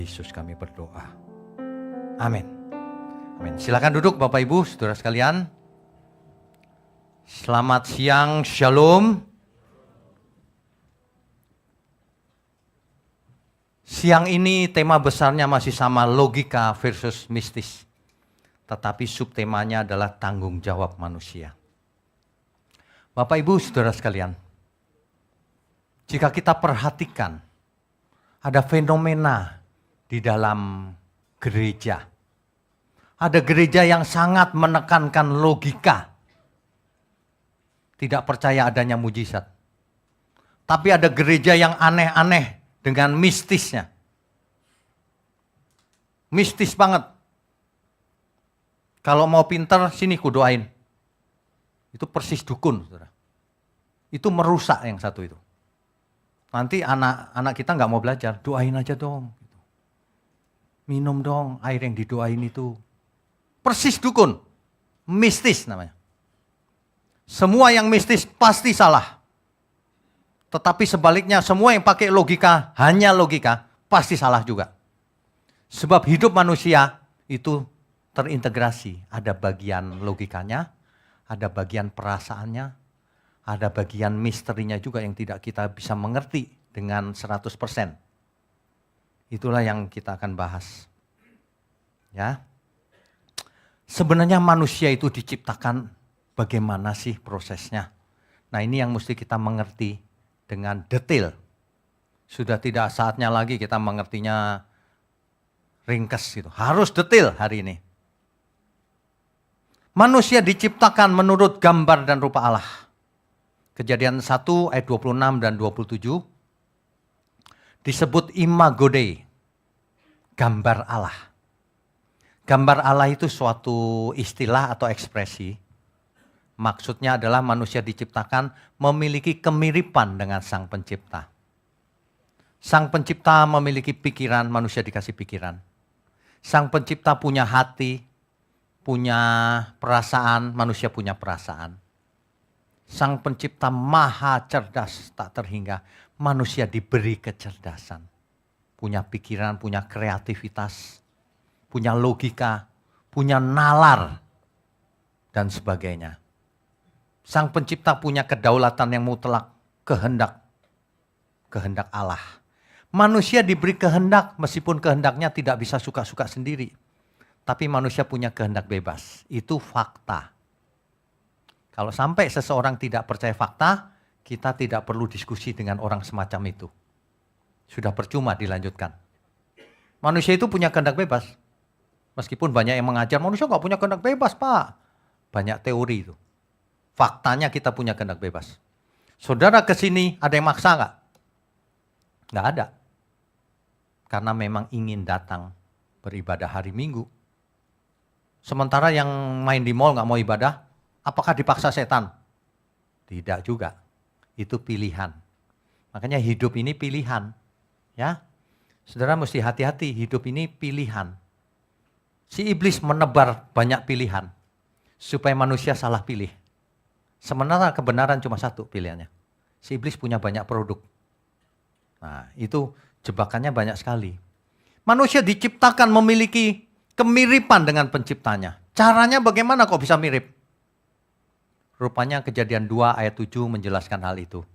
Yesus kami berdoa. Amin. Amin. Silakan duduk Bapak Ibu, saudara sekalian. Selamat siang, Shalom. Siang ini tema besarnya masih sama, logika versus mistis. Tetapi subtemanya adalah tanggung jawab manusia. Bapak Ibu, saudara sekalian. Jika kita perhatikan, ada fenomena di dalam gereja. Ada gereja yang sangat menekankan logika. Tidak percaya adanya mujizat. Tapi ada gereja yang aneh-aneh dengan mistisnya. Mistis banget. Kalau mau pintar, sini kudoain. Itu persis dukun. Saudara. Itu merusak yang satu itu. Nanti anak kita nggak mau belajar, doain aja dong. Minum dong air yang didoain itu. Persis dukun, mistis namanya. Semua yang mistis pasti salah. Tetapi sebaliknya semua yang pakai logika, hanya logika, pasti salah juga. Sebab hidup manusia itu terintegrasi. Ada bagian logikanya, ada bagian perasaannya, ada bagian misterinya juga yang tidak kita bisa mengerti dengan 100%. Itulah yang kita akan bahas. Ya. Sebenarnya manusia itu diciptakan bagaimana sih prosesnya. Nah, ini yang mesti kita mengerti dengan detail. Sudah tidak saatnya lagi kita mengertinya ringkas gitu. Harus detail hari ini. Manusia diciptakan menurut gambar dan rupa Allah. Kejadian 1 ayat 26 dan 27 disebut imago Dei, gambar Allah. Gambar Allah itu suatu istilah atau ekspresi. Maksudnya adalah manusia diciptakan memiliki kemiripan dengan Sang Pencipta. Sang Pencipta memiliki pikiran, manusia dikasih pikiran. Sang Pencipta punya hati, punya perasaan, manusia punya perasaan. Sang Pencipta maha cerdas, tak terhingga. Manusia diberi kecerdasan. Punya pikiran, punya kreativitas, punya logika, punya nalar, dan sebagainya. Sang Pencipta punya kedaulatan yang mutlak, kehendak Allah. Manusia diberi kehendak, meskipun kehendaknya tidak bisa suka-suka sendiri. Tapi manusia punya kehendak bebas, itu fakta. Kalau sampai seseorang tidak percaya fakta, kita tidak perlu diskusi dengan orang semacam itu. Sudah percuma dilanjutkan. Manusia itu punya kehendak bebas. Meskipun banyak yang mengajar, manusia nggak punya kehendak bebas, Pak. Banyak teori itu. Faktanya kita punya kehendak bebas. Saudara kesini, ada yang maksa nggak? Nggak ada. Karena memang ingin datang beribadah hari Minggu. Sementara yang main di mall nggak mau ibadah, apakah dipaksa setan? Tidak juga. Itu pilihan. Makanya hidup ini pilihan. Ya, saudara mesti hati-hati, hidup ini pilihan. Si iblis menebar banyak pilihan supaya manusia salah pilih. Sementara kebenaran cuma satu pilihannya. Si iblis punya banyak produk. Nah, itu jebakannya banyak sekali. Manusia diciptakan memiliki kemiripan dengan penciptanya. Caranya bagaimana kok bisa mirip? Rupanya Kejadian 2 ayat 7 menjelaskan hal itu.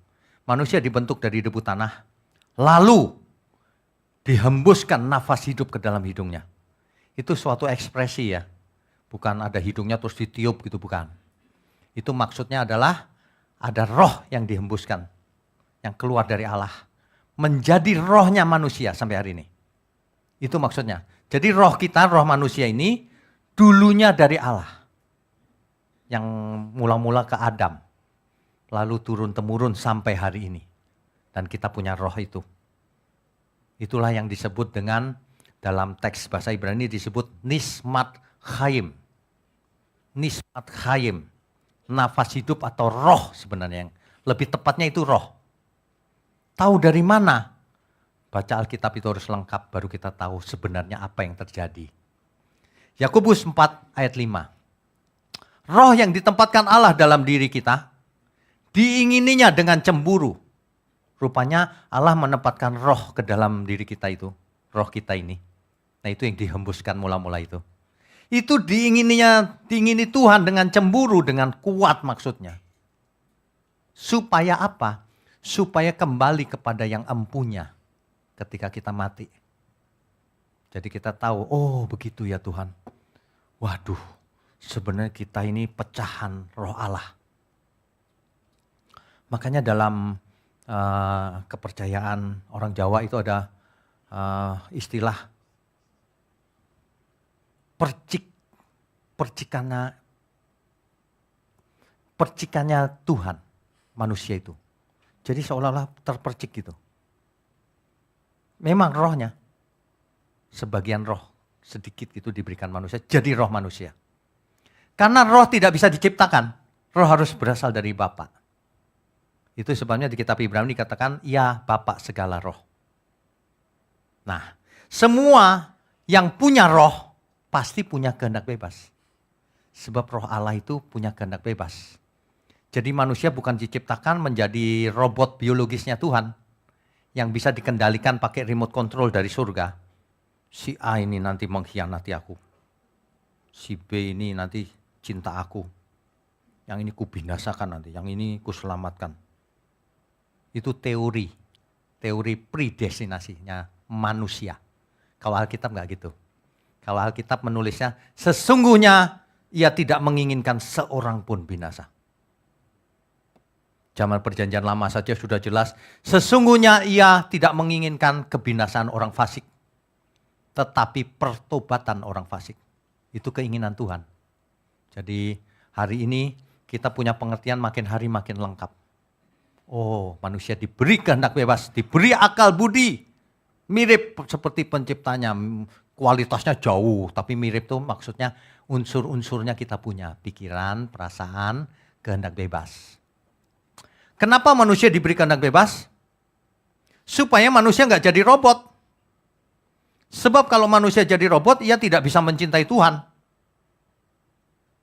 Manusia dibentuk dari debu tanah, lalu dihembuskan nafas hidup ke dalam hidungnya. Itu suatu ekspresi ya. Bukan ada hidungnya terus ditiup gitu, bukan. Itu maksudnya adalah ada roh yang dihembuskan. Yang keluar dari Allah. Menjadi rohnya manusia sampai hari ini. Itu maksudnya. Jadi roh kita, roh manusia ini dulunya dari Allah. Yang mula-mula ke Adam. Lalu turun-temurun sampai hari ini. Dan kita punya roh itu. Itulah yang disebut dengan dalam teks bahasa Ibrani disebut nismat chayim. Nismat chayim. Nafas hidup atau roh sebenarnya. Yang lebih tepatnya itu roh. Tahu dari mana? Baca Alkitab itu harus lengkap baru kita tahu sebenarnya apa yang terjadi. Yakobus 4 ayat 5. Roh yang ditempatkan Allah dalam diri kita, diingininya dengan cemburu. Rupanya Allah menempatkan roh ke dalam diri kita itu. roh kita ini. Nah itu yang dihembuskan mula-mula itu. Itu diingini Tuhan dengan cemburu, dengan kuat maksudnya. Supaya apa? Supaya kembali kepada yang empunya ketika kita mati. Jadi kita tahu, oh begitu ya Tuhan. Waduh, sebenarnya kita ini pecahan roh Allah. Makanya dalam kepercayaan orang Jawa itu ada istilah percikannya Tuhan manusia itu. Jadi seolah-olah terpercik gitu. Memang rohnya, sebagian roh sedikit itu diberikan manusia, jadi roh manusia. Karena roh tidak bisa diciptakan, roh harus berasal dari Bapa. Itu sebabnya di kitab Ibrani dikatakan, ya Bapa segala roh. Nah, semua yang punya roh, pasti punya kehendak bebas. Sebab roh Allah itu punya kehendak bebas. Jadi manusia bukan diciptakan menjadi robot biologisnya Tuhan. Yang bisa dikendalikan pakai remote control dari surga. Si A ini nanti mengkhianati aku. Si B ini nanti cinta aku. Yang ini kubinasakan nanti, yang ini kuselamatkan. Itu teori predestinasinya manusia. Kalau Alkitab enggak gitu. Kalau Alkitab menulisnya, sesungguhnya ia tidak menginginkan seorang pun binasa. Zaman perjanjian lama saja sudah jelas, sesungguhnya ia tidak menginginkan kebinasaan orang fasik. Tetapi pertobatan orang fasik. Itu keinginan Tuhan. Jadi hari ini kita punya pengertian makin hari makin lengkap. Oh, manusia diberi kehendak bebas, diberi akal budi. Mirip seperti penciptanya, kualitasnya jauh, tapi mirip tuh maksudnya unsur-unsurnya kita punya. Pikiran, perasaan, kehendak bebas. Kenapa manusia diberi kehendak bebas? Supaya manusia nggak jadi robot. Sebab kalau manusia jadi robot, ia tidak bisa mencintai Tuhan.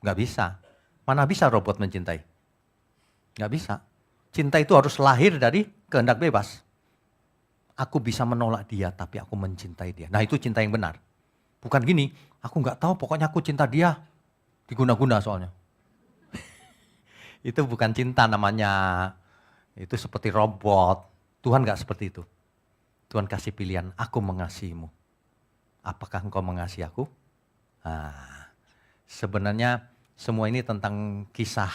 Nggak bisa. Mana bisa robot mencintai? Nggak bisa. Cinta itu harus lahir dari kehendak bebas. Aku bisa menolak dia, tapi aku mencintai dia. Nah itu cinta yang benar. Bukan gini, aku nggak tahu, pokoknya aku cinta dia. Diguna-guna soalnya. Itu bukan cinta namanya. Itu seperti robot. Tuhan nggak seperti itu. Tuhan kasih pilihan, aku mengasihimu. Apakah engkau mengasihi aku? Nah, sebenarnya semua ini tentang kisah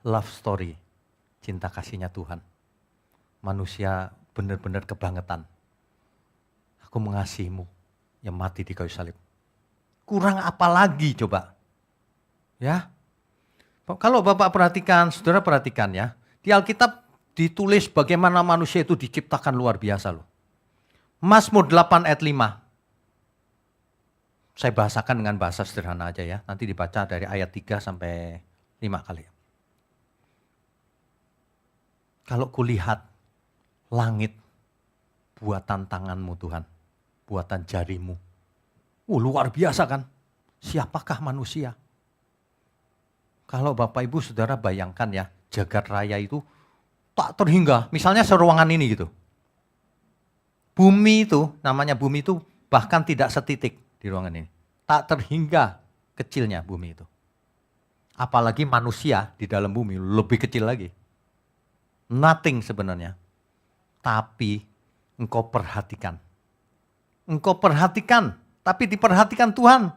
love story. Cinta kasihnya Tuhan. Manusia benar-benar kebangetan. Aku mengasihimu yang mati di kayu salib. Kurang apa lagi coba? Ya. Kalau Bapak perhatikan, Saudara perhatikan ya. Di Alkitab ditulis bagaimana manusia itu diciptakan luar biasa loh. Mazmur 8 ayat 5. Saya bahasakan dengan bahasa sederhana aja ya. Nanti dibaca dari ayat 3 sampai 5 kali. Kalau kulihat langit buatan tanganmu Tuhan. Buatan jarimu. Luar biasa kan? Siapakah manusia? Kalau Bapak Ibu Saudara bayangkan ya, jagat raya itu tak terhingga. Misalnya seruangan ini gitu. Bumi itu, namanya bumi itu bahkan tidak setitik di ruangan ini. Tak terhingga kecilnya bumi itu. Apalagi manusia di dalam bumi lebih kecil lagi. Nothing sebenarnya. Tapi engkau perhatikan. Engkau perhatikan, tapi diperhatikan Tuhan.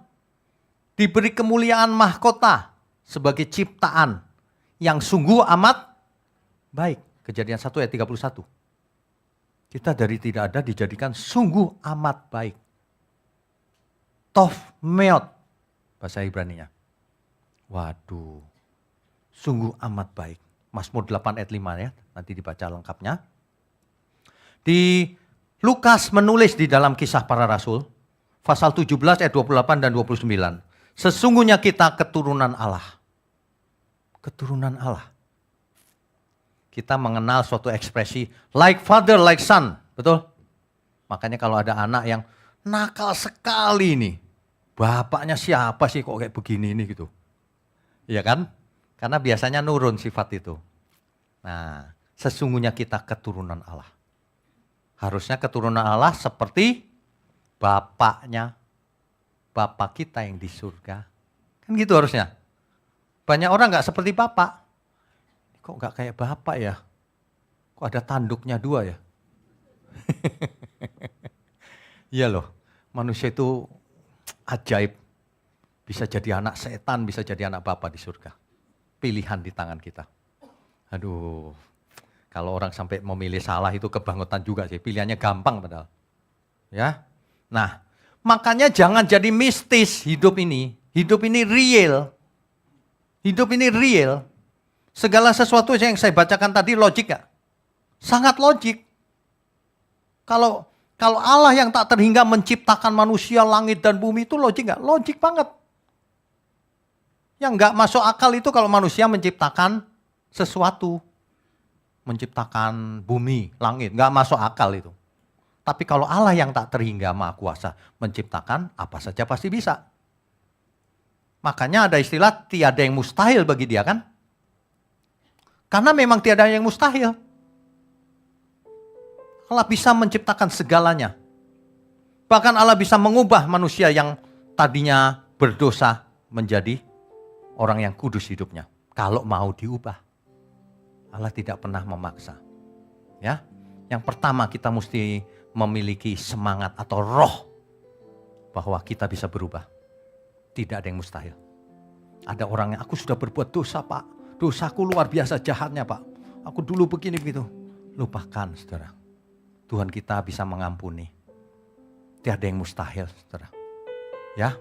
Diberi kemuliaan mahkota sebagai ciptaan yang sungguh amat baik. Kejadian 1 ayat 31. Kita dari tidak ada dijadikan sungguh amat baik. Tov meot, bahasa Ibraninya. Waduh, sungguh amat baik. Mazmur 8 ayat 5 ya, nanti dibaca lengkapnya. Di Lukas menulis di dalam Kisah Para Rasul, pasal 17 ayat 28 dan 29. Sesungguhnya kita keturunan Allah. Keturunan Allah. Kita mengenal suatu ekspresi like father, like son. Betul? Makanya kalau ada anak yang nakal sekali nih. Bapaknya siapa sih kok kayak begini nih gitu. Iya kan? Karena biasanya nurun sifat itu. Nah, sesungguhnya kita keturunan Allah. Harusnya keturunan Allah seperti Bapaknya, Bapa kita yang di surga. Kan gitu harusnya. Banyak orang gak seperti Bapak. Kok gak kayak Bapak ya? Kok ada tanduknya 2 ya? Iya loh, manusia itu ajaib. Bisa jadi anak setan, bisa jadi anak Bapa di surga. Pilihan di tangan kita. Aduh, kalau orang sampai memilih salah itu kebangetan juga sih. Pilihannya gampang padahal. Ya, nah makanya jangan jadi mistis hidup ini. Hidup ini real. Hidup ini real. Segala sesuatu yang saya bacakan tadi logik gak? Sangat logik. Kalau Allah yang tak terhingga menciptakan manusia, langit dan bumi itu logik gak? Logik banget. Yang gak masuk akal itu kalau manusia menciptakan sesuatu. Menciptakan bumi, langit. Gak masuk akal itu. Tapi kalau Allah yang tak terhingga maha kuasa menciptakan apa saja pasti bisa. Makanya ada istilah tiada yang mustahil bagi dia kan? Karena memang tiada yang mustahil. Allah bisa menciptakan segalanya. Bahkan Allah bisa mengubah manusia yang tadinya berdosa menjadi orang yang kudus hidupnya. Kalau mau diubah. Allah tidak pernah memaksa. Ya, yang pertama kita mesti memiliki semangat atau roh bahwa kita bisa berubah. Tidak ada yang mustahil. Ada orang yang aku sudah berbuat dosa Pak. Dosaku luar biasa jahatnya Pak. Aku dulu begini begitu. Lupakan saudara. Tuhan kita bisa mengampuni. Tidak ada yang mustahil saudara. Ya.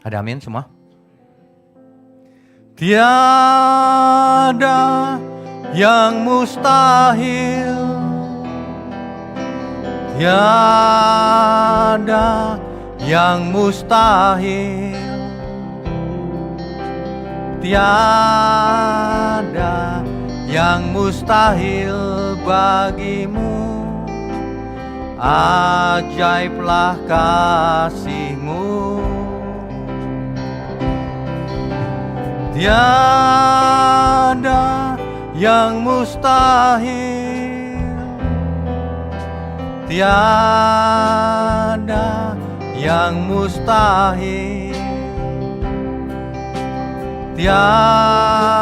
Ada amin semua? Tiada yang mustahil. Tiada yang mustahil. Tiada yang mustahil bagimu. Ajaiblah kasih-Mu. Tiada yang mustahil. Tiada yang mustahil. Tiada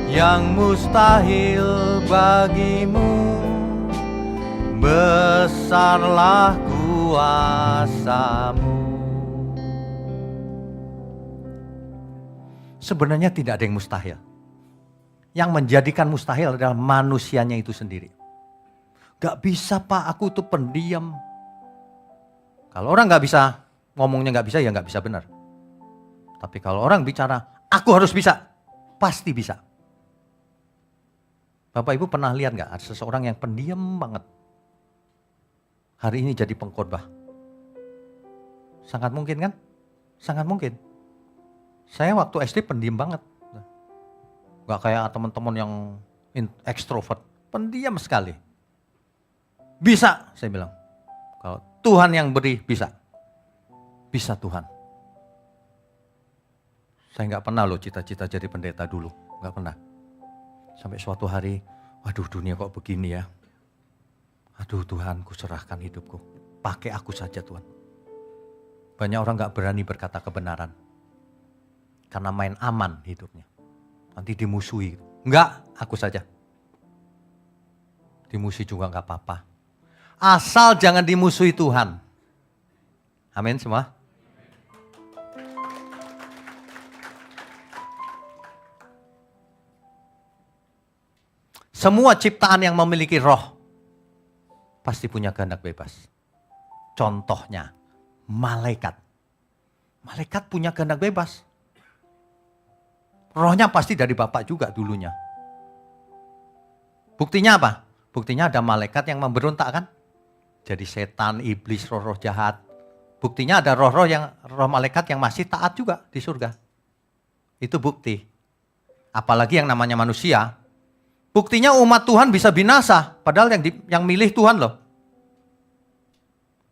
yang mustahil bagimu. Besarlah kuasa-Mu. Sebenarnya tidak ada yang mustahil. Yang menjadikan mustahil adalah manusianya itu sendiri. Gak bisa Pak, aku tuh pendiam. Kalau orang gak bisa, ngomongnya gak bisa, ya gak bisa benar. Tapi kalau orang bicara, aku harus bisa, pasti bisa. Bapak Ibu pernah lihat gak ada seseorang yang pendiam banget. Hari ini jadi pengkhotbah. Sangat mungkin kan? Sangat mungkin. Saya waktu SD pendiam banget. Gak kayak teman-teman yang ekstrovert. Pendiam sekali. Bisa, saya bilang. Kalau Tuhan yang beri, bisa. Bisa Tuhan. Saya gak pernah loh cita-cita jadi pendeta dulu. Gak pernah. Sampai suatu hari, waduh dunia kok begini ya. Aduh Tuhan, ku serahkan hidupku. Pakai aku saja Tuhan. Banyak orang gak berani berkata kebenaran. Karena main aman hidupnya. Nanti dimusuhi. Enggak, aku saja. Dimusuhi juga enggak apa-apa. Asal jangan dimusuhi Tuhan. Amin semua. Semua ciptaan yang memiliki roh pasti punya kehendak bebas. Contohnya, malaikat. Malaikat punya kehendak bebas. Rohnya pasti dari Bapak juga dulunya. Buktinya apa? Buktinya ada malaikat yang memberontak kan? Jadi setan, iblis, roh-roh jahat. Buktinya ada roh malaikat yang masih taat juga di surga. Itu bukti. Apalagi yang namanya manusia. Buktinya umat Tuhan bisa binasa. Padahal yang milih Tuhan loh.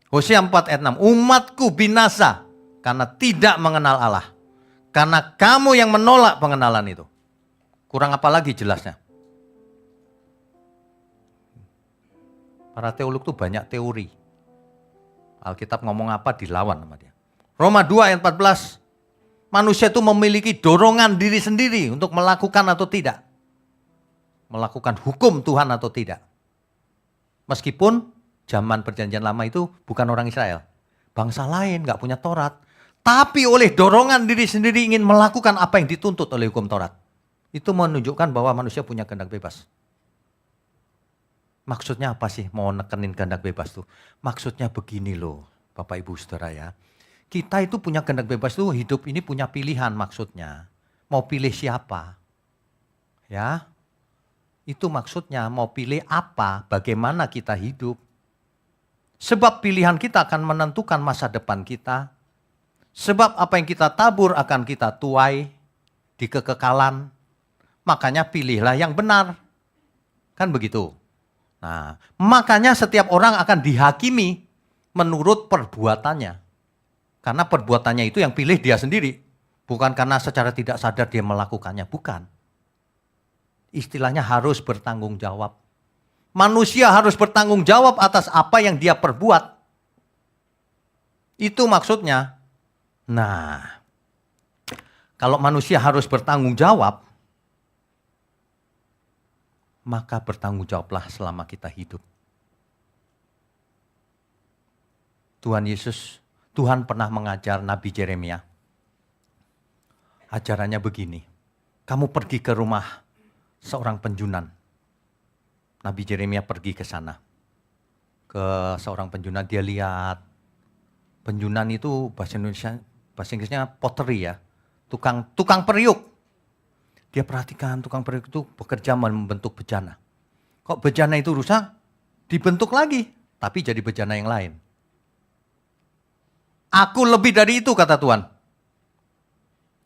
Hosea 4 ayat 6. Umatku binasa karena tidak mengenal Allah. Karena kamu yang menolak pengenalan itu. Kurang apa lagi jelasnya? Para teolog tuh banyak teori. Alkitab ngomong apa dilawan sama dia. Roma 2 ayat 14. Manusia itu memiliki dorongan diri sendiri untuk melakukan atau tidak. Melakukan hukum Tuhan atau tidak. Meskipun zaman perjanjian lama itu bukan orang Israel. Bangsa lain gak punya Taurat. Tapi oleh dorongan diri sendiri ingin melakukan apa yang dituntut oleh hukum Taurat. Itu menunjukkan bahwa manusia punya kehendak bebas. Maksudnya apa sih mau nekenin kehendak bebas tuh? Maksudnya begini loh Bapak Ibu Saudara ya. Kita itu punya kehendak bebas tuh, hidup ini punya pilihan maksudnya. Mau pilih siapa? Ya. Itu maksudnya mau pilih apa, bagaimana kita hidup. Sebab pilihan kita akan menentukan masa depan kita. Sebab apa yang kita tabur akan kita tuai di kekekalan. Makanya pilihlah yang benar. Kan begitu. Nah, makanya setiap orang akan dihakimi menurut perbuatannya. Karena perbuatannya itu yang pilih dia sendiri. Bukan karena secara tidak sadar dia melakukannya, bukan. Istilahnya harus bertanggung jawab. Manusia harus bertanggung jawab atas apa yang dia perbuat. Itu maksudnya. Nah, kalau manusia harus bertanggung jawab, maka bertanggung jawablah selama kita hidup. Tuhan pernah mengajar Nabi Yeremia. Ajarannya begini, kamu pergi ke rumah seorang penjunan. Nabi Yeremia pergi ke sana. Ke seorang penjunan, dia lihat. Penjunan itu bahasa Inggrisnya pottery ya. Tukang periuk. Dia perhatikan tukang periuk itu bekerja membentuk bejana. Kok bejana itu rusak? Dibentuk lagi, tapi jadi bejana yang lain. Aku lebih dari itu kata Tuhan.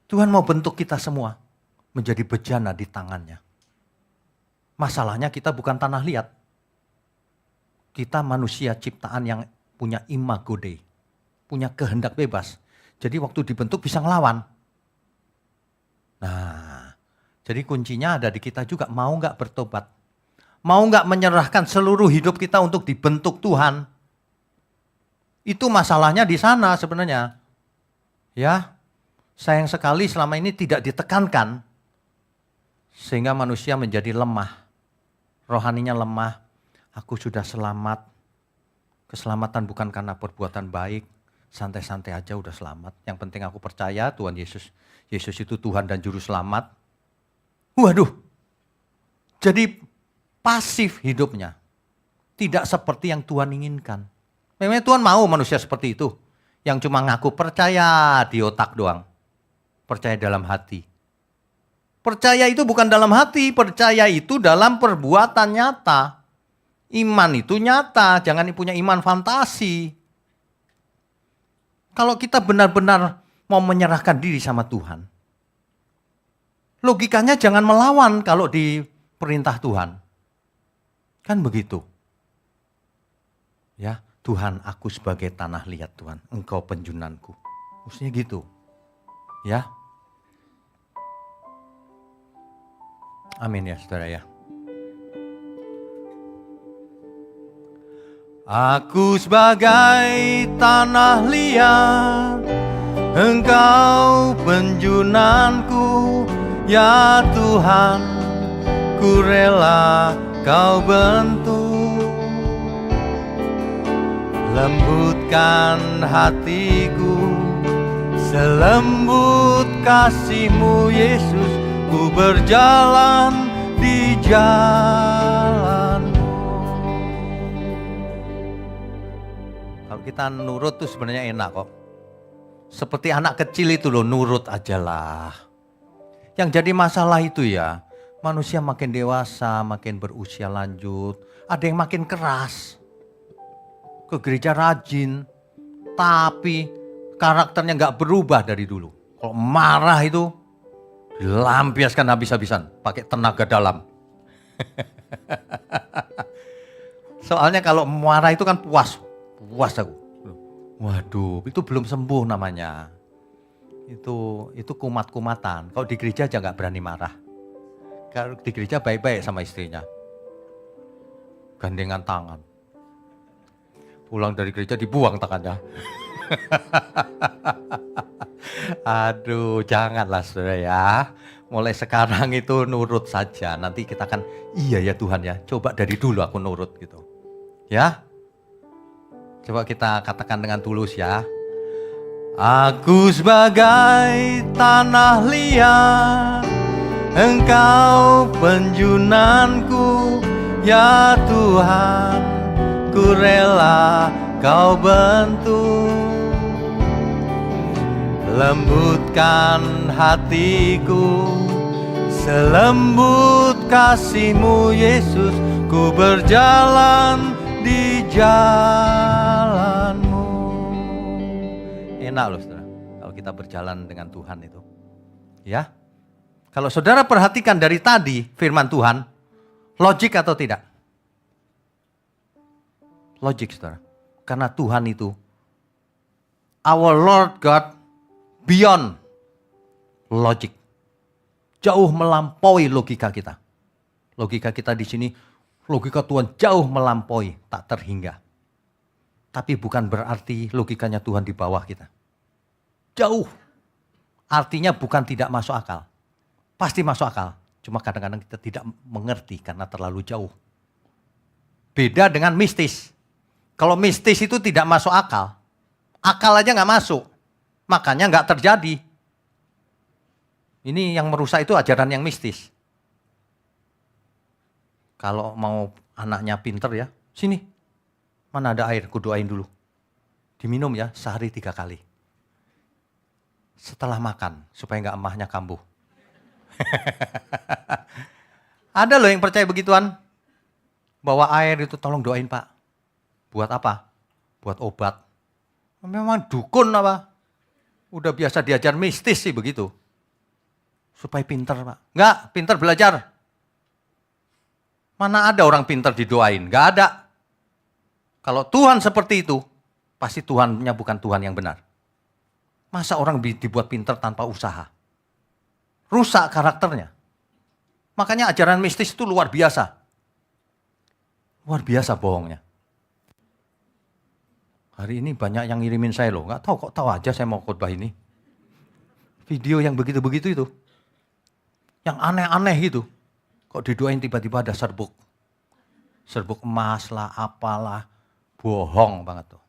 Tuhan mau bentuk kita semua menjadi bejana di tangannya. Masalahnya kita bukan tanah liat. Kita manusia ciptaan yang punya imago Dei. Punya kehendak bebas. Jadi waktu dibentuk bisa ngelawan. Nah, jadi kuncinya ada di kita juga. Mau gak bertobat? Mau gak menyerahkan seluruh hidup kita untuk dibentuk Tuhan? Itu masalahnya di sana sebenarnya. Ya, sayang sekali selama ini tidak ditekankan. Sehingga manusia menjadi lemah. Rohaninya lemah. Aku sudah selamat. Keselamatan bukan karena perbuatan baik. Santai-santai aja udah selamat. Yang penting aku percaya Tuhan Yesus. Yesus itu Tuhan dan Juru Selamat. Waduh. Jadi pasif hidupnya. Tidak seperti yang Tuhan inginkan. Memang Tuhan mau manusia seperti itu. Yang cuma ngaku percaya di otak doang. Percaya dalam hati. Percaya itu bukan dalam hati. Percaya itu dalam perbuatan nyata. Iman itu nyata. Jangan punya iman fantasi. Kalau kita benar-benar mau menyerahkan diri sama Tuhan. Logikanya jangan melawan kalau di perintah Tuhan. Kan begitu. Ya. Tuhan, aku sebagai tanah liat Tuhan, Engkau penjunanku. Maksudnya gitu. Ya. Amin ya saudara ya. Aku sebagai tanah liat, Engkau penjunanku. Ya Tuhan, ku rela Kau bentuk. Lembutkan hatiku, selembut kasih-Mu Yesus, ku berjalan di jalan-Mu. Kalau kita nurut tuh sebenarnya enak kok. Seperti anak kecil itu loh, nurut ajalah. Yang jadi masalah itu ya, manusia makin dewasa, makin berusia lanjut, ada yang makin keras. Ke gereja rajin, tapi karakternya gak berubah dari dulu. Kalau marah itu dilampiaskan habis-habisan, pakai tenaga dalam. Soalnya kalau marah itu kan puas aku. Waduh, itu belum sembuh namanya. Itu kumat-kumatan. Kalau di gereja aja gak berani marah. Kalau di gereja baik-baik sama istrinya. Gandengan tangan. Pulang dari gereja dibuang tangannya. Aduh, janganlah saudara ya. Mulai sekarang itu nurut saja. Nanti kita akan, iya ya Tuhan ya, coba dari dulu aku nurut gitu. Ya, coba kita katakan dengan tulus ya. Aku sebagai tanah liat, Engkau penjunanku, ya Tuhan, ku rela Kau bentuk. Lembutkan hatiku, selembut kasih-Mu Yesus, ku berjalan di jalan-Mu. Enak loh saudara, kalau kita berjalan dengan Tuhan itu. Ya, kalau saudara perhatikan dari tadi firman Tuhan, logik atau tidak? Logik saudara, karena Tuhan itu, our Lord God, beyond logic. Jauh melampaui logika kita. Logika kita di sini, logika Tuhan jauh melampaui, tak terhingga. Tapi bukan berarti logikanya Tuhan di bawah kita. Jauh. Artinya bukan tidak masuk akal. Pasti masuk akal. Cuma kadang-kadang kita tidak mengerti karena terlalu jauh. Beda dengan mistis. Kalau mistis itu tidak masuk akal. Akal aja nggak masuk. Makanya nggak terjadi. Ini yang merusak itu ajaran yang mistis. Kalau mau anaknya pinter ya, sini. Mana ada air, ku doain dulu. Diminum ya, sehari 3 kali. Setelah makan, supaya nggak emahnya kambuh. Ada loh yang percaya begituan. Bawa air itu tolong doain Pak. Buat apa? Buat obat. Memang dukun apa? Udah biasa diajar mistis sih begitu. Supaya pinter Pak. Enggak, pinter belajar. Mana ada orang pinter didoain? Enggak ada. Kalau Tuhan seperti itu, pasti Tuhannya bukan Tuhan yang benar. Masa orang dibuat pinter tanpa usaha? Rusak karakternya. Makanya ajaran mistis itu luar biasa. Luar biasa bohongnya. Hari ini banyak yang ngirimin saya loh, nggak tahu kok tahu aja saya mau khotbah ini. Video yang begitu-begitu itu. Yang aneh-aneh gitu. Kok didoain tiba-tiba ada serbuk. Serbuk emas lah, apalah. Bohong banget tuh.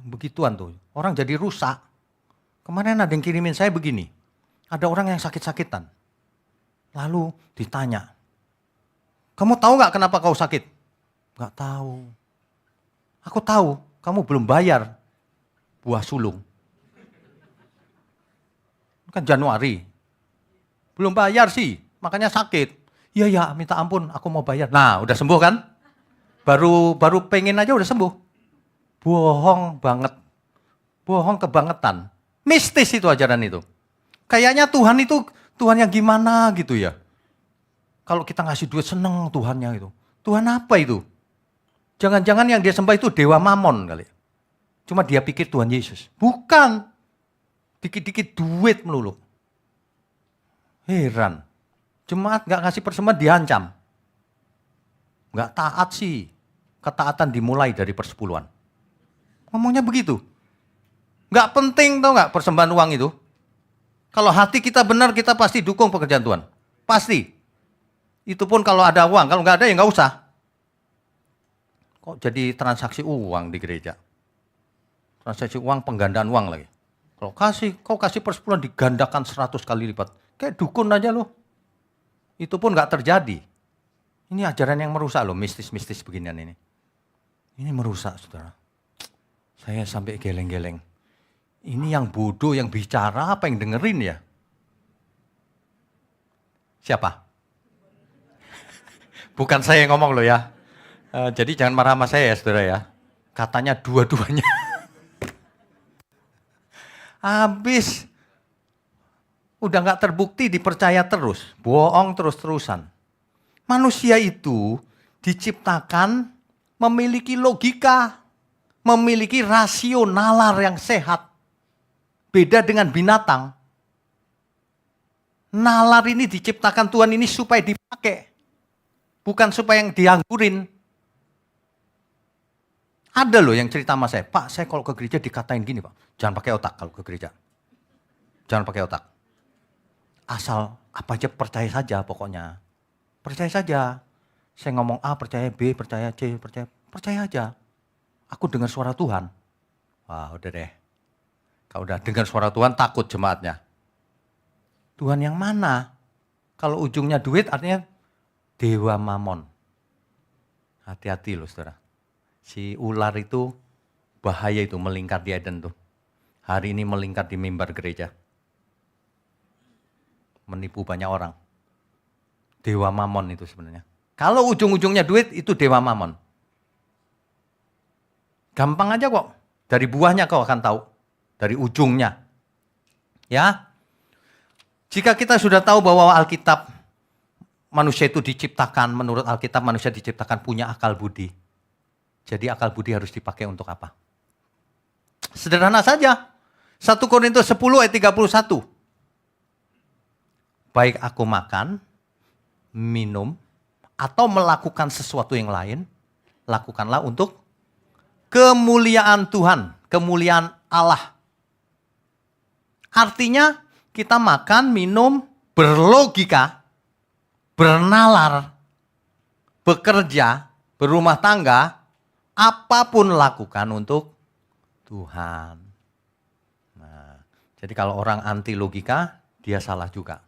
Begituan tuh. Orang jadi rusak. Kemarin ada yang kirimin saya begini. Ada orang yang sakit-sakitan. Lalu ditanya. Kamu tahu nggak kenapa kau sakit? Nggak tahu. Aku tahu. Kamu belum bayar buah sulung. Kan Januari. Belum bayar sih, makanya sakit. Iya ya, minta ampun, aku mau bayar. Nah, udah sembuh kan? Baru pengen aja udah sembuh. Bohong banget. Bohong kebangetan. Mistis itu ajaran itu. Kayaknya Tuhan itu Tuhan yang gimana gitu ya. Kalau kita ngasih duit seneng Tuhannya itu. Tuhan apa itu? Jangan-jangan yang dia sembah itu Dewa Mamon kali. Cuma dia pikir Tuhan Yesus. Bukan. Dikit-dikit duit melulu. Heran. Jemaat gak ngasih persembahan diancam. Gak taat sih. Ketaatan dimulai dari persepuluhan. Ngomongnya begitu. Gak penting tau gak persembahan uang itu. Kalau hati kita benar kita pasti dukung pekerjaan Tuhan. Pasti. Itu pun kalau ada uang. Kalau gak ada ya gak usah. Kok jadi transaksi uang di gereja? Transaksi uang, penggandaan uang lagi. Kalau kau kasih persepuluhan digandakan 100 kali lipat. Kayak dukun aja loh. Itu pun gak terjadi. Ini ajaran yang merusak loh, mistis-mistis beginian ini. Ini merusak saudara. Saya sampai geleng-geleng. Ini yang bodoh yang bicara apa yang dengerin ya? Siapa? Bukan saya yang ngomong loh ya. Jadi jangan marah sama saya ya saudara ya. Katanya dua-duanya. Habis. Udah gak terbukti dipercaya terus. Bohong terus-terusan. Manusia itu diciptakan memiliki logika. Memiliki rasio nalar yang sehat. Beda dengan binatang. Nalar ini diciptakan Tuhan ini supaya dipakai. Bukan supaya yang dianggurin. Ada loh yang cerita sama saya, Pak saya kalau ke gereja dikatain gini Pak, jangan pakai otak kalau ke gereja. Jangan pakai otak. Asal apa aja percaya saja pokoknya. Percaya saja. Saya ngomong A percaya B, percaya C, percaya aja. Aku dengar suara Tuhan. Wah udah deh. Kalau udah dengar suara Tuhan takut jemaatnya. Tuhan yang mana? Kalau ujungnya duit artinya dewa mamon. Hati-hati loh saudara. Si ular itu bahaya itu melingkar di Eden tuh. Hari ini melingkar di mimbar gereja. Menipu banyak orang. Dewa mamon itu sebenarnya. Kalau ujung-ujungnya duit itu dewa mamon. Gampang aja kok. Dari buahnya kau akan tahu. Dari ujungnya. Ya. Jika kita sudah tahu bahwa Alkitab manusia itu diciptakan, menurut Alkitab manusia diciptakan punya akal budi. Jadi akal budi harus dipakai untuk apa? Sederhana saja. 1 Korintus 10 ayat 31. Baik aku makan, minum, atau melakukan sesuatu yang lain, lakukanlah untuk kemuliaan Tuhan, kemuliaan Allah. Artinya kita makan, minum, berlogika, bernalar, bekerja, berumah tangga, apapun lakukan untuk Tuhan. Nah, jadi kalau orang anti logika, dia salah juga.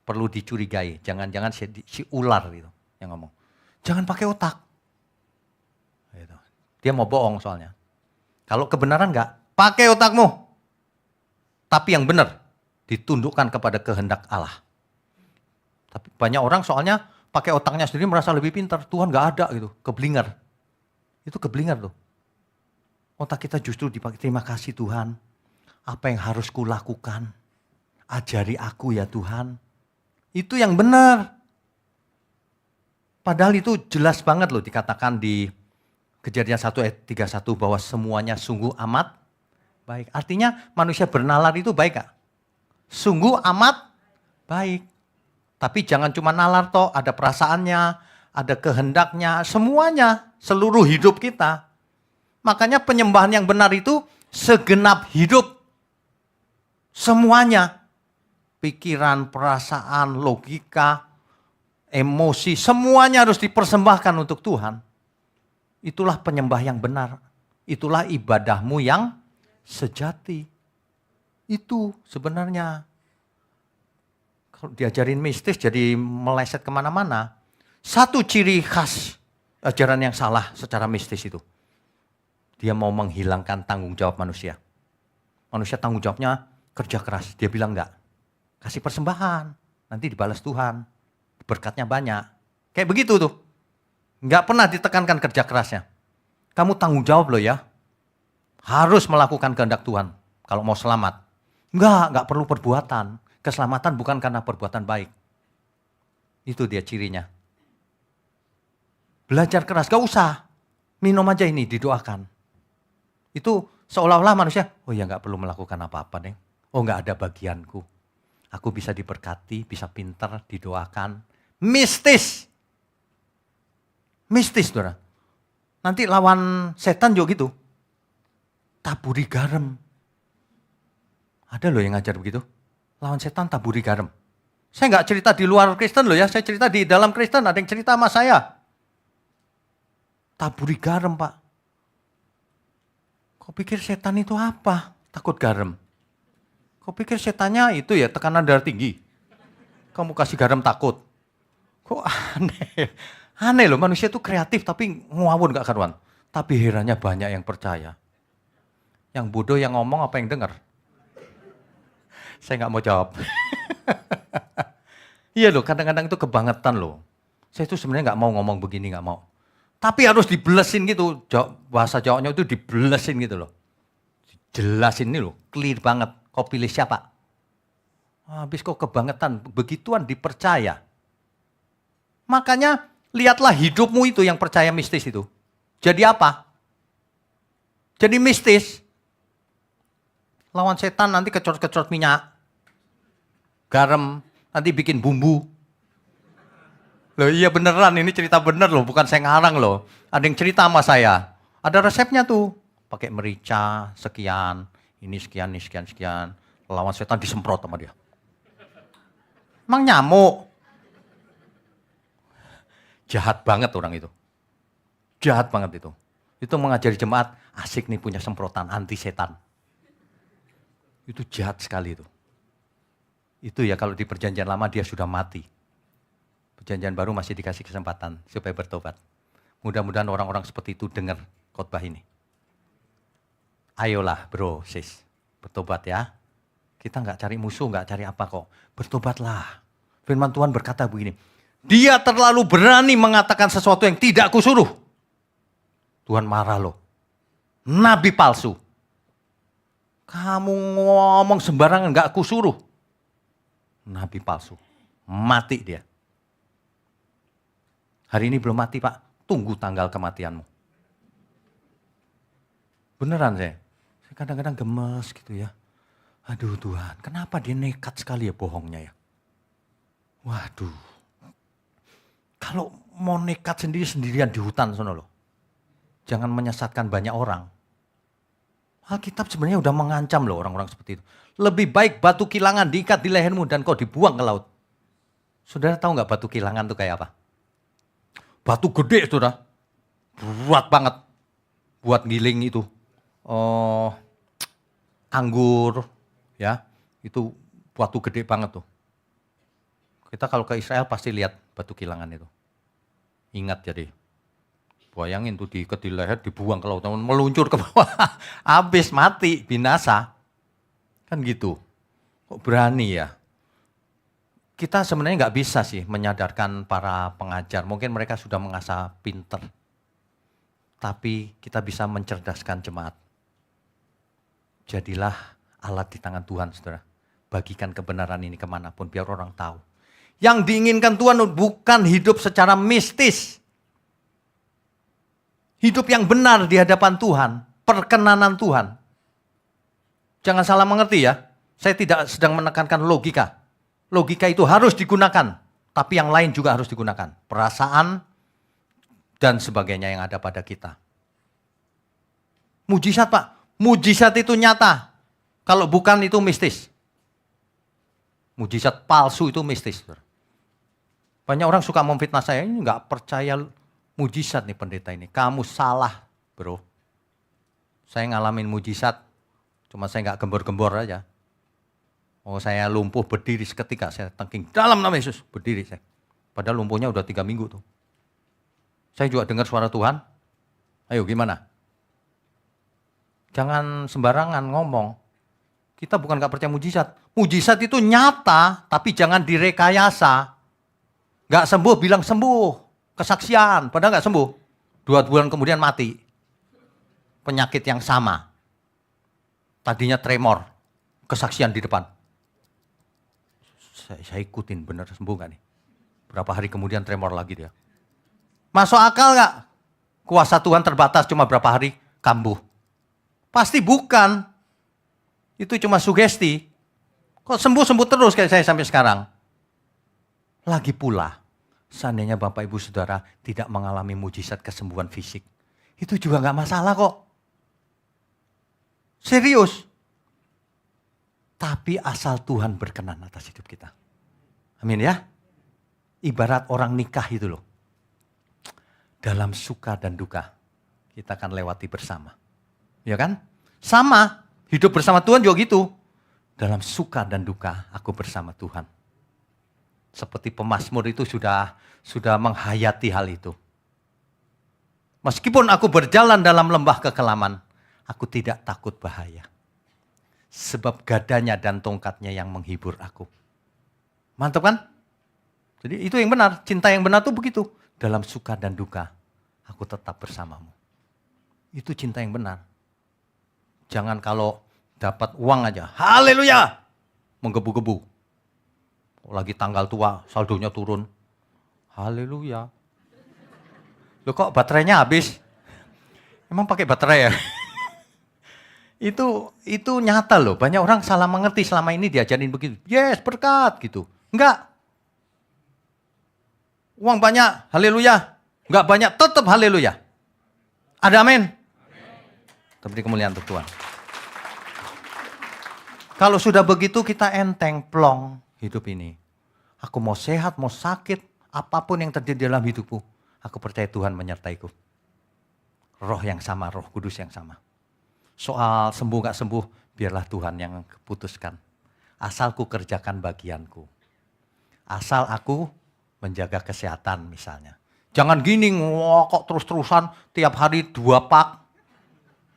Perlu dicurigai, jangan-jangan si ular gitu yang ngomong. Jangan pakai otak. Gitu. Dia mau bohong soalnya. Kalau kebenaran enggak, pakai otakmu. Tapi yang benar, ditundukkan kepada kehendak Allah. Tapi banyak orang soalnya pakai otaknya sendiri merasa lebih pintar. Tuhan enggak ada gitu, keblinger. Itu keblinger tuh. Otak kita justru dipakai, terima kasih Tuhan. Apa yang harus kulakukan? Ajari aku ya Tuhan. Itu yang benar. Padahal itu jelas banget loh dikatakan di Kejadian 1 ayat 31 bahwa semuanya sungguh amat baik. Artinya manusia bernalar itu baik gak? Sungguh amat baik. Tapi jangan cuma nalar toh, ada perasaannya, ada kehendaknya, semuanya, seluruh hidup kita. Makanya penyembahan yang benar itu segenap hidup. Semuanya. Pikiran, perasaan, logika, emosi, semuanya harus dipersembahkan untuk Tuhan. Itulah penyembah yang benar. Itulah ibadahmu yang sejati. Itu sebenarnya. Kalau diajarin mistis jadi meleset kemana-mana. Satu ciri khas ajaran yang salah secara mistis itu. Dia mau menghilangkan tanggung jawab manusia. Manusia tanggung jawabnya kerja keras. Dia bilang enggak. Kasih persembahan. Nanti dibalas Tuhan. Berkatnya banyak. Kayak begitu tuh. Enggak pernah ditekankan kerja kerasnya. Kamu tanggung jawab loh ya. Harus melakukan kehendak Tuhan. Kalau mau selamat. Enggak perlu perbuatan. Keselamatan bukan karena perbuatan baik. Itu dia cirinya. Belajar keras, gak usah. Minum aja ini, didoakan. Itu seolah-olah manusia, oh ya gak perlu melakukan apa-apa nih. Oh gak ada bagianku. Aku bisa diberkati, bisa pintar, didoakan. Mistis. Mistis, saudara. Nanti lawan setan juga gitu. Taburi garam. Ada loh yang ngajar begitu. Lawan setan taburi garam. Saya nggak cerita di luar Kristen loh ya, saya cerita di dalam Kristen. Ada yang cerita sama saya. Taburi garam Pak. Kau pikir setan itu apa? Takut garam. Kau pikir setannya itu ya tekanan darah tinggi. Kamu kasih garam takut. Kok aneh. Aneh loh, manusia itu kreatif tapi ngawur gak karuan. Tapi herannya banyak yang percaya. Yang bodoh yang ngomong apa yang dengar? Saya gak mau jawab. Iya loh, kadang-kadang itu kebangetan loh. Saya itu sebenarnya gak mau ngomong begini, gak mau. Tapi harus dibelesin gitu, bahasa Jawanya itu dibelesin gitu loh. Jelasin ini loh, clear banget. Kau pilih siapa? Habis kau kebangetan, begituan dipercaya. Makanya lihatlah hidupmu itu yang percaya mistis itu. Jadi apa? Jadi mistis. Lawan setan nanti kecot-kecot minyak. Garam, nanti bikin bumbu. Loh iya beneran, ini cerita bener loh, bukan saya ngarang loh. Ada yang cerita sama saya. Ada resepnya tuh. Pakai merica, sekian, ini sekian, ini sekian, sekian. Lawan setan disemprot sama dia. Emang nyamuk. Jahat banget orang itu. Jahat banget itu. Itu mengajari jemaat, asik nih punya semprotan anti setan. Itu jahat sekali itu. Itu ya kalau di perjanjian lama dia sudah mati. Perjanjian baru masih dikasih kesempatan supaya bertobat. Mudah-mudahan orang-orang seperti itu dengar khotbah ini. Ayolah bro, sis, bertobat ya. Kita nggak cari musuh, nggak cari apa kok. Bertobatlah. Firman Tuhan berkata begini, dia terlalu berani mengatakan sesuatu yang tidak kusuruh. Tuhan marah loh. Nabi palsu. Kamu ngomong sembarangan nggak kusuruh. Nabi palsu. Mati dia. Hari ini belum mati Pak. Tunggu tanggal kematianmu. Beneran saya kadang-kadang gemes gitu ya. Aduh Tuhan, kenapa dia nekat sekali ya bohongnya ya. Waduh. Kalau mau nekat sendirian di hutan sono loh. Jangan menyesatkan banyak orang. Alkitab sebenarnya udah mengancam loh orang-orang seperti itu. Lebih baik batu kilangan diikat di lehermu dan kau dibuang ke laut. Saudara tahu nggak batu kilangan itu kayak apa? Batu gede saudara. Berat banget. Buat giling itu. Anggur. Ya, itu batu gede banget tuh. Kita kalau ke Israel pasti lihat batu kilangan itu. Ingat jadi. Bayangin tuh diikat di leher, dibuang ke laut, meluncur ke bawah, habis mati, binasa. Kan gitu. Kok berani ya? Kita sebenarnya nggak bisa sih menyadarkan para pengajar. Mungkin mereka sudah mengasah pinter. Tapi kita bisa mencerdaskan jemaat. Jadilah alat di tangan Tuhan, saudara. Bagikan kebenaran ini kemanapun, biar orang tahu. Yang diinginkan Tuhan bukan hidup secara mistis. Hidup yang benar di hadapan Tuhan, perkenanan Tuhan. Jangan salah mengerti ya, saya tidak sedang menekankan logika. Logika itu harus digunakan, tapi yang lain juga harus digunakan. Perasaan dan sebagainya yang ada pada kita. Mujizat Pak, mujizat itu nyata. Kalau bukan itu mistis. Mujizat palsu itu mistis. Banyak orang suka memfitnah saya, ini nggak percaya mujizat nih pendeta ini. Kamu salah bro. Saya ngalamin mujizat, cuma saya nggak gembor-gembor aja. Oh saya lumpuh berdiri seketika, saya tengking dalam nama Yesus, berdiri saya. Padahal lumpuhnya udah 3 minggu tuh. Saya juga dengar suara Tuhan, ayo gimana? Jangan sembarangan ngomong. Kita bukan nggak percaya mujizat. Mujizat itu nyata, tapi jangan direkayasa. Nggak sembuh bilang sembuh. Kesaksian, padahal nggak sembuh. 2 bulan kemudian mati. Penyakit yang sama. Tadinya tremor, kesaksian di depan. Saya ikutin, benar sembuh nggak nih? Berapa hari kemudian tremor lagi dia. Masuk akal nggak? Kuasa Tuhan terbatas cuma berapa hari kambuh. Pasti bukan. Itu cuma sugesti. Kok sembuh-sembuh terus kayak saya sampai sekarang? Lagi pula. Seandainya Bapak Ibu Saudara tidak mengalami mujizat kesembuhan fisik. Itu juga nggak masalah kok. Serius. Tapi asal Tuhan berkenan atas hidup kita. Amin ya. Ibarat orang nikah itu loh. Dalam suka dan duka kita akan lewati bersama. Ya kan? Sama. Hidup bersama Tuhan juga gitu. Dalam suka dan duka aku bersama Tuhan. Seperti pemazmur itu sudah menghayati hal itu. Meskipun aku berjalan dalam lembah kekelaman, aku tidak takut bahaya. Sebab gadanya dan tongkatnya yang menghibur aku. Mantap kan? Jadi itu yang benar, cinta yang benar itu begitu. Dalam suka dan duka, aku tetap bersamamu. Itu cinta yang benar. Jangan kalau dapat uang aja, haleluya, menggebu-gebu. Lagi tanggal tua, saldonya turun. Haleluya. Loh kok baterainya habis? Emang pakai baterai ya? Itu nyata loh. Banyak orang salah mengerti selama ini diajarin begitu. Yes, berkat gitu. Enggak. Uang banyak, haleluya. Enggak banyak, tetap haleluya. Ada amin? Tapi kemuliaan untuk Tuhan. Kalau sudah begitu kita enteng, plong hidup ini. Aku mau sehat, mau sakit, apapun yang terjadi dalam hidupku, aku percaya Tuhan menyertaiku. Roh yang sama, Roh Kudus yang sama. Soal sembuh gak sembuh, biarlah Tuhan yang putuskan. Asal ku kerjakan bagianku. Asal aku menjaga kesehatan misalnya. Jangan gini, kok terus-terusan tiap hari 2 pak.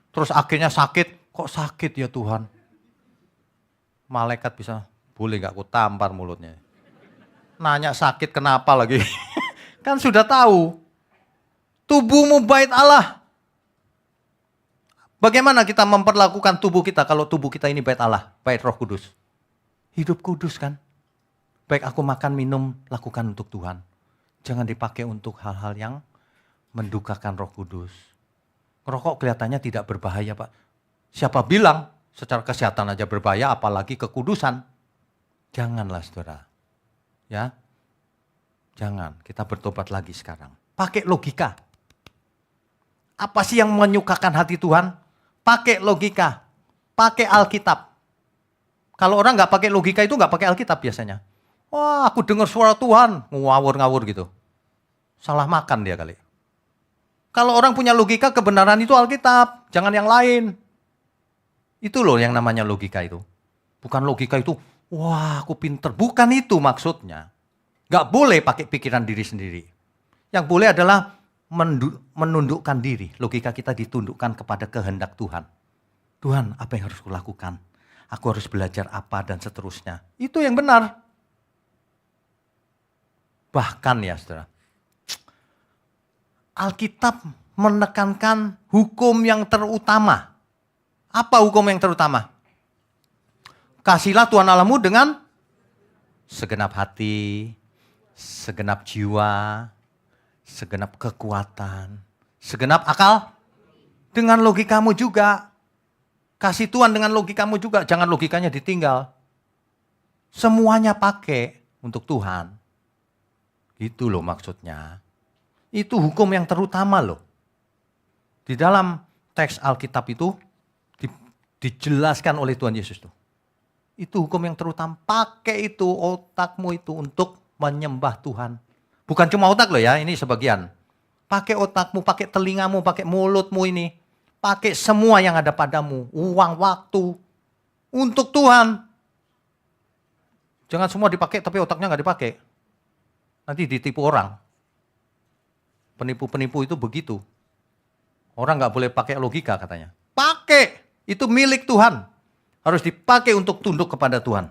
Terus akhirnya sakit, kok sakit ya Tuhan. Malaikat bisa, boleh gak aku tampar mulutnya. Nanya sakit kenapa lagi. Kan sudah tahu. Tubuhmu bait Allah. Bagaimana kita memperlakukan tubuh kita kalau tubuh kita ini bait Allah, bait Roh Kudus? Hidup kudus kan? Baik aku makan, minum, lakukan untuk Tuhan. Jangan dipakai untuk hal-hal yang mendukakan Roh Kudus. Rokok kelihatannya tidak berbahaya, Pak. Siapa bilang secara kesehatan aja berbahaya, apalagi kekudusan? Janganlah, saudara. Ya, jangan. Kita bertobat lagi sekarang. Pakai logika. Apa sih yang menyukakan hati Tuhan? Pakai logika. Pakai Alkitab. Kalau orang nggak pakai logika itu nggak pakai Alkitab biasanya. Wah, aku dengar suara Tuhan, ngawur-ngawur gitu. Salah makan dia kali. Kalau orang punya logika, kebenaran itu Alkitab, jangan yang lain. Itu loh yang namanya logika itu. Bukan logika itu, wah aku pinter. Bukan itu maksudnya. Gak boleh pakai pikiran diri sendiri. Yang boleh adalah menundukkan diri. Logika kita ditundukkan kepada kehendak Tuhan. Tuhan, apa yang harus kulakukan? Aku harus belajar apa dan seterusnya. Itu yang benar. Bahkan ya saudara, Alkitab menekankan hukum yang terutama. Apa hukum yang terutama? Kasihlah Tuhan Allahmu dengan segenap hati, segenap jiwa, segenap kekuatan, segenap akal. Dengan logikamu juga. Kasih Tuhan dengan logikamu juga. Jangan logikanya ditinggal. Semuanya pakai untuk Tuhan. Itu loh maksudnya. Itu hukum yang terutama loh. Di dalam teks Alkitab itu dijelaskan oleh Tuhan Yesus tuh. Itu hukum yang terutama. Pakai itu otakmu itu untuk menyembah Tuhan. Bukan cuma otak loh ya, ini sebagian. Pakai otakmu, pakai telingamu, pakai mulutmu ini. Pakai semua yang ada padamu. Uang, waktu. Untuk Tuhan. Jangan semua dipakai tapi otaknya nggak dipakai. Nanti ditipu orang. Penipu-penipu itu begitu. Orang nggak boleh pakai logika katanya. Pakai, itu milik Tuhan. Harus dipakai untuk tunduk kepada Tuhan.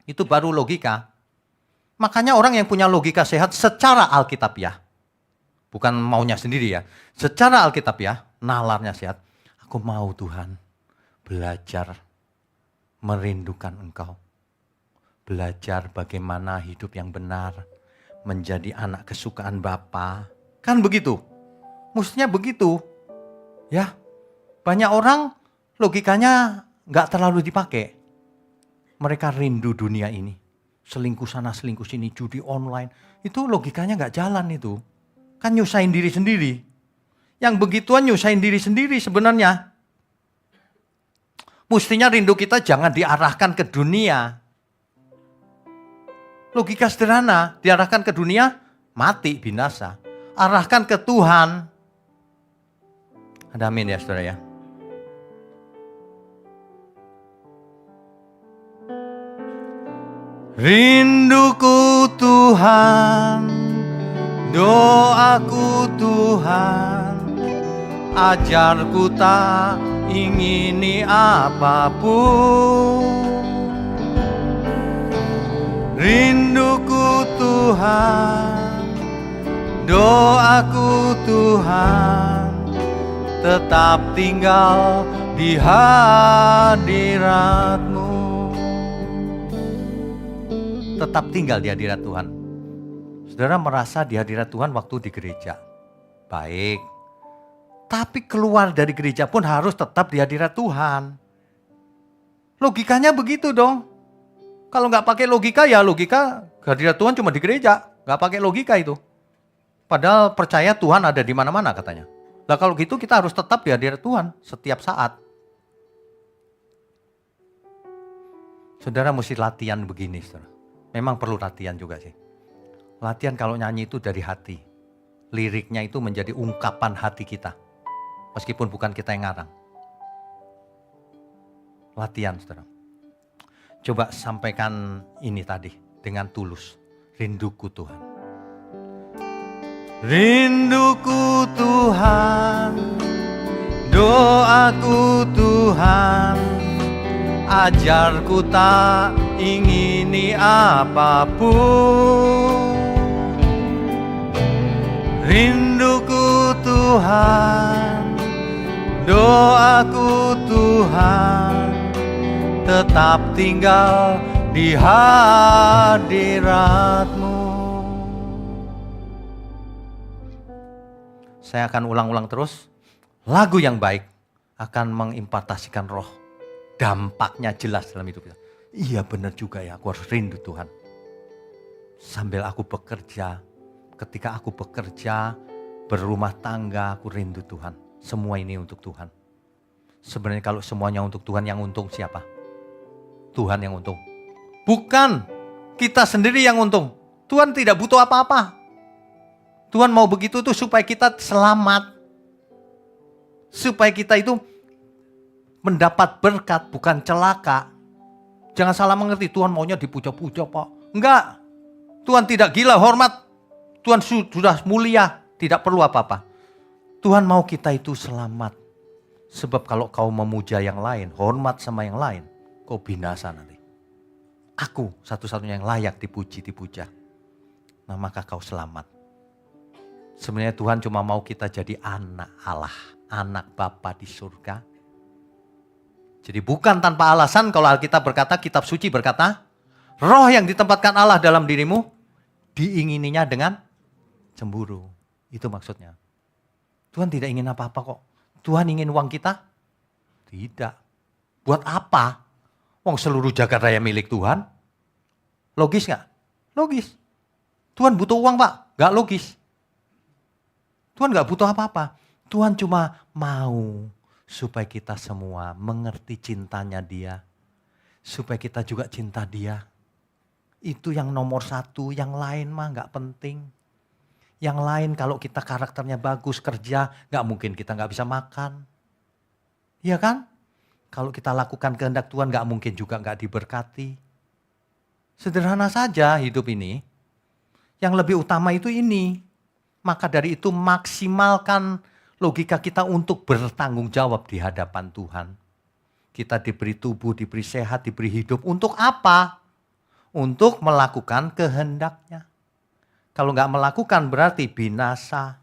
Itu baru logika. Makanya orang yang punya logika sehat secara alkitabiah. Bukan maunya sendiri ya. Secara alkitabiah, nalarnya sehat. Aku mau Tuhan belajar merindukan Engkau. Belajar bagaimana hidup yang benar. Menjadi anak kesukaan Bapa. Kan begitu. Mestinya begitu. Ya. Banyak orang logikanya nggak terlalu dipakai. Mereka rindu dunia ini. Selingkuh sana, selingkuh sini, judi online. Itu logikanya nggak jalan itu. Kan nyusahin diri sendiri. Yang begituan nyusahin diri sendiri sebenarnya. Mestinya rindu kita jangan diarahkan ke dunia. Logika sederhana, diarahkan ke dunia, mati, binasa. Arahkan ke Tuhan. Ada amin ya saudara ya. Rinduku Tuhan, doaku Tuhan, ajarku tak ingini apapun. Rinduku Tuhan, doaku Tuhan, tetap tinggal di hadirat-Mu. Tetap tinggal di hadirat Tuhan. Saudara merasa di hadirat Tuhan waktu di gereja. Baik. Tapi keluar dari gereja pun harus tetap di hadirat Tuhan. Logikanya begitu dong. Kalau nggak pakai logika ya logika hadirat Tuhan cuma di gereja. Nggak pakai logika itu. Padahal percaya Tuhan ada di mana-mana katanya. Lah kalau gitu kita harus tetap di hadirat Tuhan setiap saat. Saudara mesti latihan begini, saudara. Memang perlu latihan juga sih. Latihan kalau nyanyi itu dari hati. Liriknya itu menjadi ungkapan hati kita. Meskipun bukan kita yang ngarang. Latihan, saudara. Coba sampaikan ini tadi dengan tulus. Rinduku Tuhan. Rinduku Tuhan. Doaku Tuhan. Ajarku tak ingini apapun. Rinduku Tuhan, doaku Tuhan, tetap tinggal di hadirat-Mu. Saya akan ulang-ulang terus. Lagu yang baik akan mengimpartasikan roh. Dampaknya jelas dalam hidup kita. Iya benar juga ya, aku harus rindu Tuhan. Sambil aku bekerja, ketika aku bekerja, berumah tangga, aku rindu Tuhan. Semua ini untuk Tuhan. Sebenarnya kalau semuanya untuk Tuhan, yang untung siapa? Tuhan yang untung. Bukan kita sendiri yang untung. Tuhan tidak butuh apa-apa. Tuhan mau begitu tuh supaya kita selamat. Supaya kita itu mendapat berkat, bukan celaka. Jangan salah mengerti, Tuhan maunya dipuja-puja Pak. Enggak, Tuhan tidak gila, hormat. Tuhan sudah mulia, tidak perlu apa-apa. Tuhan mau kita itu selamat. Sebab kalau kau memuja yang lain, hormat sama yang lain, kau binasa nanti. Aku satu-satunya yang layak dipuji-dipuja. Nah maka kau selamat. Sebenarnya Tuhan cuma mau kita jadi anak Allah, anak Bapa di surga. Jadi bukan tanpa alasan kalau Alkitab berkata, kitab suci berkata, roh yang ditempatkan Allah dalam dirimu, diingininya dengan cemburu. Itu maksudnya. Tuhan tidak ingin apa-apa kok. Tuhan ingin uang kita? Tidak. Buat apa? Wong seluruh jagat raya milik Tuhan. Logis gak? Logis. Tuhan butuh uang Pak? Gak logis. Tuhan gak butuh apa-apa. Tuhan cuma mau supaya kita semua mengerti cintanya Dia. Supaya kita juga cinta Dia. Itu yang nomor satu, yang lain mah gak penting. Yang lain kalau kita karakternya bagus, kerja, gak mungkin kita gak bisa makan. Iya kan? Kalau kita lakukan kehendak Tuhan gak mungkin juga gak diberkati. Sederhana saja hidup ini. Yang lebih utama itu ini. Maka dari itu maksimalkan logika kita untuk bertanggung jawab di hadapan Tuhan. Kita diberi tubuh, diberi sehat, diberi hidup. Untuk apa? Untuk melakukan kehendaknya. Kalau nggak melakukan berarti binasa.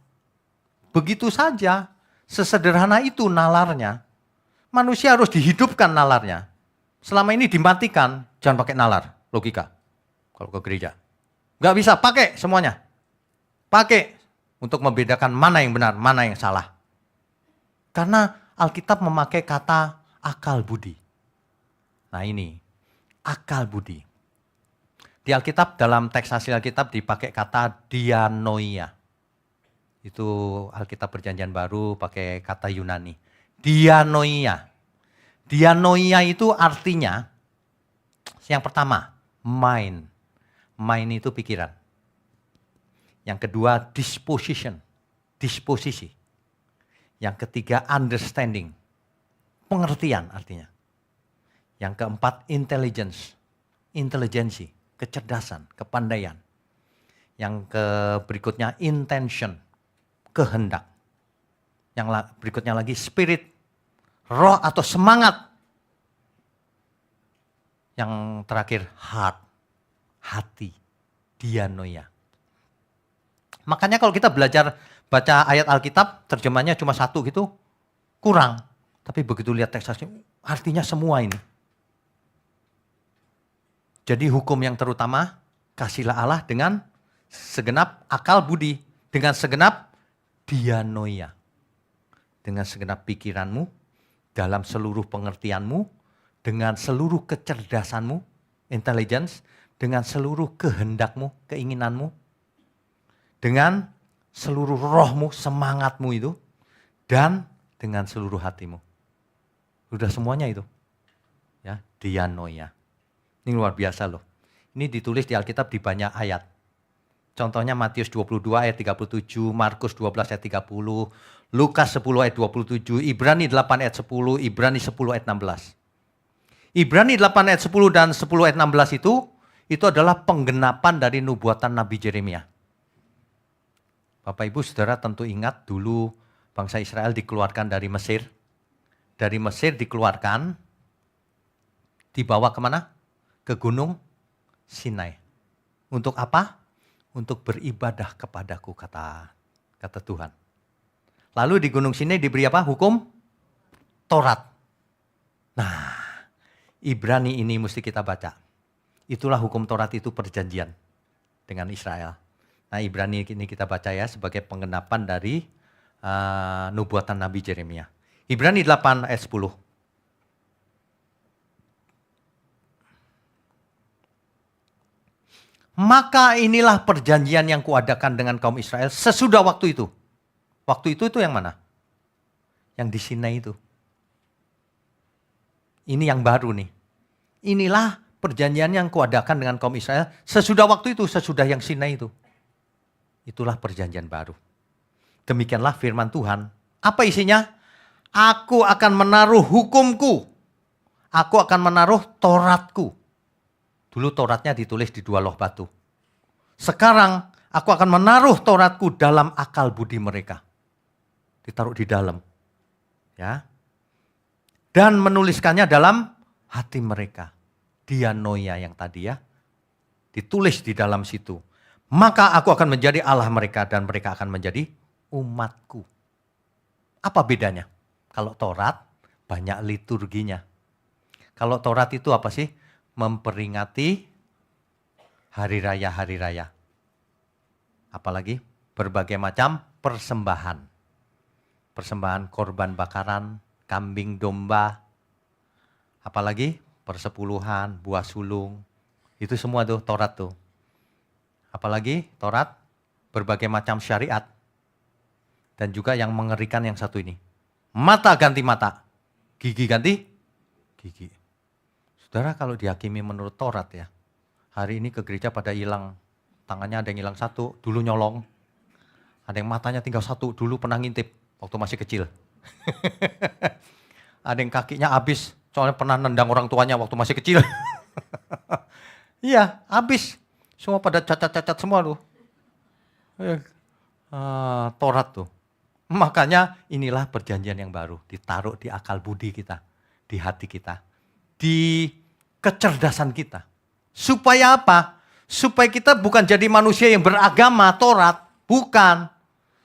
Begitu saja. Sesederhana itu nalarnya. Manusia harus dihidupkan nalarnya. Selama ini dimatikan, jangan pakai nalar, logika. Kalau ke gereja. Nggak bisa, pakai semuanya. Pakai untuk membedakan mana yang benar, mana yang salah. Karena Alkitab memakai kata akal budi. Nah ini, akal budi. Di Alkitab, dalam teks asli Alkitab dipakai kata dianoia. Itu Alkitab Perjanjian Baru pakai kata Yunani. Dianoia. Dianoia itu artinya, yang pertama, mind. Mind itu pikiran. Yang kedua, disposition. Disposisi. Yang ketiga, understanding. Pengertian artinya. Yang keempat, intelligence. Intelijensi, kecerdasan, kepandaian. Yang berikutnya, intention. Kehendak. Yang berikutnya lagi, spirit. Roh atau semangat. Yang terakhir, heart. Hati. Dianoia. Makanya kalau kita belajar baca ayat Alkitab, terjemahnya cuma satu gitu, kurang. Tapi begitu lihat teksnya, artinya semua ini. Jadi hukum yang terutama, kasihlah Allah dengan segenap akal budi, dengan segenap dianoia. Dengan segenap pikiranmu, dalam seluruh pengertianmu, dengan seluruh kecerdasanmu, intelligence, dengan seluruh kehendakmu, keinginanmu, dengan seluruh rohmu, semangatmu itu, dan dengan seluruh hatimu. Sudah semuanya itu. Ya, dianoia. Ini luar biasa loh. Ini ditulis di Alkitab di banyak ayat. Contohnya Matius 22 ayat 37, Markus 12 ayat 30, Lukas 10 ayat 27, Ibrani 8 ayat 10, Ibrani 10 ayat 16. Ibrani 8 ayat 10 dan 10 ayat 16 itu adalah penggenapan dari nubuatan Nabi Yeremia. Bapak Ibu Saudara tentu ingat dulu bangsa Israel dikeluarkan dari Mesir. Dari Mesir dikeluarkan, dibawa kemana? Ke Gunung Sinai. Untuk apa? Untuk beribadah kepadaku, kata Tuhan. Lalu di Gunung Sinai diberi apa? Hukum Taurat. Nah, Ibrani ini mesti kita baca. Itulah hukum Taurat, itu perjanjian dengan Israel. Nah, Ibrani ini kita baca ya sebagai penggenapan dari nubuatan Nabi Yeremia. Ibrani 8 ayat 10. Maka inilah perjanjian yang kuadakan dengan kaum Israel sesudah waktu itu. Waktu itu yang mana? Yang di Sinai itu. Ini yang baru nih. Inilah perjanjian yang kuadakan dengan kaum Israel sesudah waktu itu, sesudah yang Sinai itu. Itulah perjanjian baru. Demikianlah firman Tuhan. Apa isinya? Aku akan menaruh hukumku. Aku akan menaruh Tauratku. Dulu Tauratnya ditulis di 2 loh batu. Sekarang aku akan menaruh Tauratku dalam akal budi mereka. Ditaruh di dalam. Ya. Dan menuliskannya dalam hati mereka. Dianoia yang tadi ya. Ditulis di dalam situ. Maka aku akan menjadi Allah mereka dan mereka akan menjadi umatku. Apa bedanya? Kalau Taurat banyak liturginya. Kalau Taurat itu apa sih? Memperingati hari raya. Apalagi berbagai macam persembahan. Persembahan korban bakaran, kambing domba. Apalagi persepuluhan, buah sulung. Itu semua tuh Taurat tuh. Apalagi Taurat berbagai macam syariat. Dan juga yang mengerikan yang satu ini. Mata ganti mata, gigi ganti gigi. Saudara kalau dihakimi menurut Taurat ya, hari ini ke gereja pada hilang, tangannya ada yang hilang satu, dulu nyolong. Ada yang matanya tinggal satu, dulu pernah ngintip waktu masih kecil. Ada yang kakinya habis, soalnya pernah nendang orang tuanya waktu masih kecil. Iya, habis. Semua pada cacat-cacat semua tuh. Taurat tuh. Makanya inilah perjanjian yang baru, ditaruh di akal budi kita, di hati kita, di kecerdasan kita. Supaya apa? Supaya kita bukan jadi manusia yang beragama Taurat, bukan.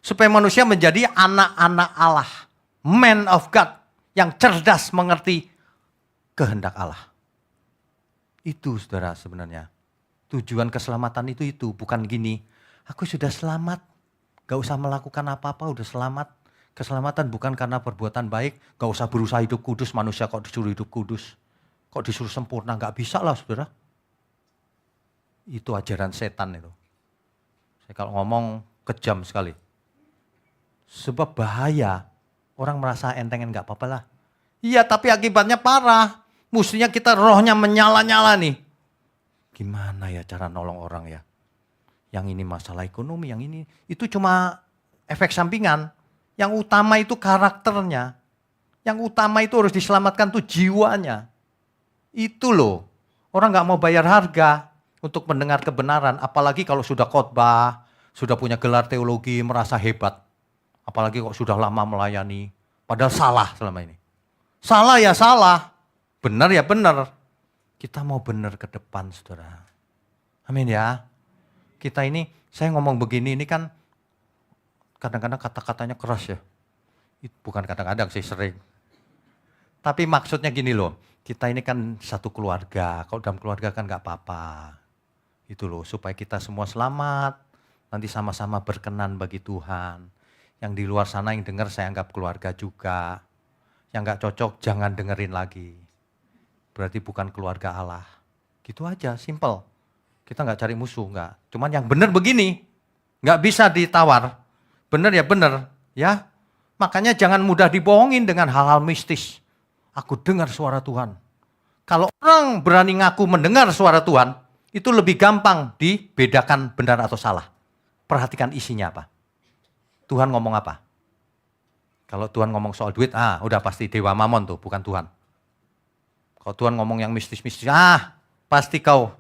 Supaya manusia menjadi anak-anak Allah, man of God, yang cerdas mengerti kehendak Allah. Itu saudara sebenarnya. Tujuan keselamatan itu bukan gini, aku sudah selamat. Gak usah melakukan apa-apa, udah selamat. Keselamatan bukan karena perbuatan baik, gak usah berusaha hidup kudus, manusia kok disuruh hidup kudus. Kok disuruh sempurna, gak bisa lah saudara. Itu ajaran setan itu. Saya kalau ngomong kejam sekali. Sebab bahaya, orang merasa entengan gak apa-apa lah. Iya tapi akibatnya parah, mestinya kita rohnya menyala-nyala nih. Gimana ya cara nolong orang ya? Yang ini masalah ekonomi, yang ini. Itu cuma efek sampingan. Yang utama itu karakternya. Yang utama itu harus diselamatkan tuh jiwanya. Itu loh. Orang gak mau bayar harga untuk mendengar kebenaran. Apalagi kalau sudah khotbah, sudah punya gelar teologi, merasa hebat. Apalagi kok sudah lama melayani. Padahal salah selama ini. Salah ya salah. Benar ya benar. Kita mau benar ke depan saudara. Amin ya. Kita ini, saya ngomong begini ini kan kadang-kadang kata-katanya keras ya. Bukan kadang-kadang sih sering. Tapi maksudnya gini loh, kita ini kan satu keluarga. Kalau dalam keluarga kan gak apa-apa. Itu loh, supaya kita semua selamat. Nanti sama-sama berkenan bagi Tuhan. Yang di luar sana yang dengar saya anggap keluarga juga. Yang gak cocok jangan dengerin lagi. Berarti bukan keluarga Allah. Gitu aja, simple. Kita nggak cari musuh, nggak. Cuman yang benar begini, nggak bisa ditawar. Benar ya benar, ya. Makanya jangan mudah dibohongin dengan hal-hal mistis. Aku dengar suara Tuhan. Kalau orang berani ngaku mendengar suara Tuhan, itu lebih gampang dibedakan benar atau salah. Perhatikan isinya apa. Tuhan ngomong apa? Kalau Tuhan ngomong soal duit, udah pasti Dewa Mamon tuh, bukan Tuhan. Kalau Tuhan ngomong yang mistis-mistis, pasti kau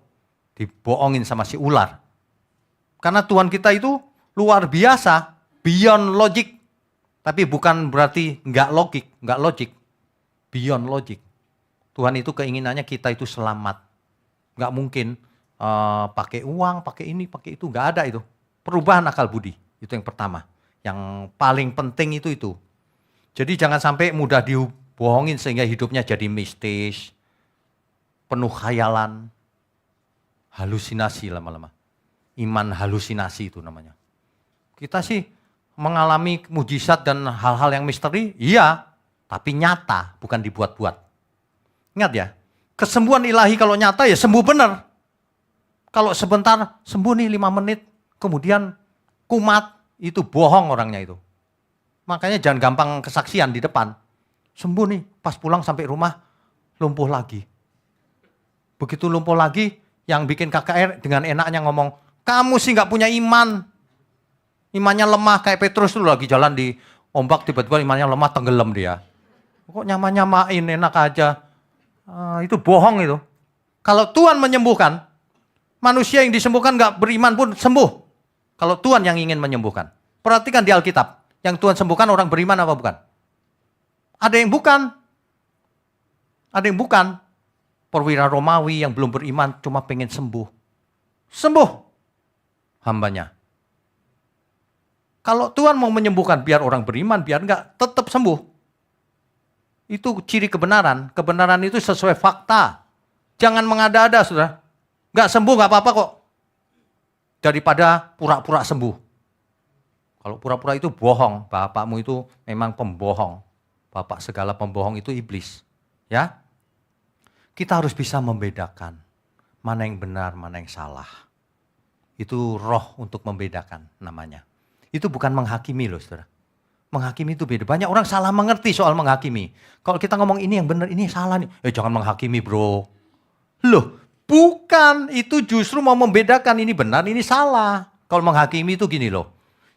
dibohongin sama si ular. Karena Tuhan kita itu luar biasa, beyond logic. Tapi bukan berarti nggak logik, beyond logic. Tuhan itu keinginannya kita itu selamat. Nggak mungkin pakai uang, pakai ini, pakai itu, nggak ada itu. Perubahan akal budi, itu yang pertama. Yang paling penting itu. Jadi jangan sampai mudah dibohongin sehingga hidupnya jadi mistis, penuh khayalan, halusinasi lama-lama. Iman halusinasi itu namanya. Kita sih mengalami mujizat dan hal-hal yang misteri, iya, tapi nyata, bukan dibuat-buat. Ingat ya, kesembuhan ilahi kalau nyata ya sembuh benar. Kalau sebentar sembuh nih 5 menit, kemudian kumat, itu bohong orangnya itu. Makanya jangan gampang kesaksian di depan. Sembuh nih, pas pulang sampai rumah lumpuh lagi. Begitu lumpuh lagi, yang bikin KKR dengan enaknya ngomong, kamu sih gak punya iman. Imannya lemah kayak Petrus dulu lagi jalan di ombak, tiba-tiba imannya lemah, tenggelam dia. Kok nyamain enak aja. Itu bohong itu. Kalau Tuhan menyembuhkan, manusia yang disembuhkan gak beriman pun sembuh. Kalau Tuhan yang ingin menyembuhkan. Perhatikan di Alkitab, yang Tuhan sembuhkan orang beriman apa bukan? Ada yang bukan. Ada yang bukan. Perwira Romawi yang belum beriman cuma pengen sembuh. Sembuh hambanya. Kalau Tuhan mau menyembuhkan biar orang beriman, biar enggak, tetap sembuh. Itu ciri kebenaran. Kebenaran itu sesuai fakta. Jangan mengada-ada, saudara. Enggak sembuh, enggak apa-apa kok. Daripada pura-pura sembuh. Kalau pura-pura itu bohong, bapakmu itu memang pembohong. Bapak segala pembohong itu iblis. Ya, kita harus bisa membedakan mana yang benar, mana yang salah. Itu roh untuk membedakan namanya. Itu bukan menghakimi loh, saudara. Menghakimi itu beda. Banyak orang salah mengerti soal menghakimi. Kalau kita ngomong ini yang benar, ini salah nih. Jangan menghakimi bro. Loh, bukan. Itu justru mau membedakan ini benar, ini salah. Kalau menghakimi itu gini loh.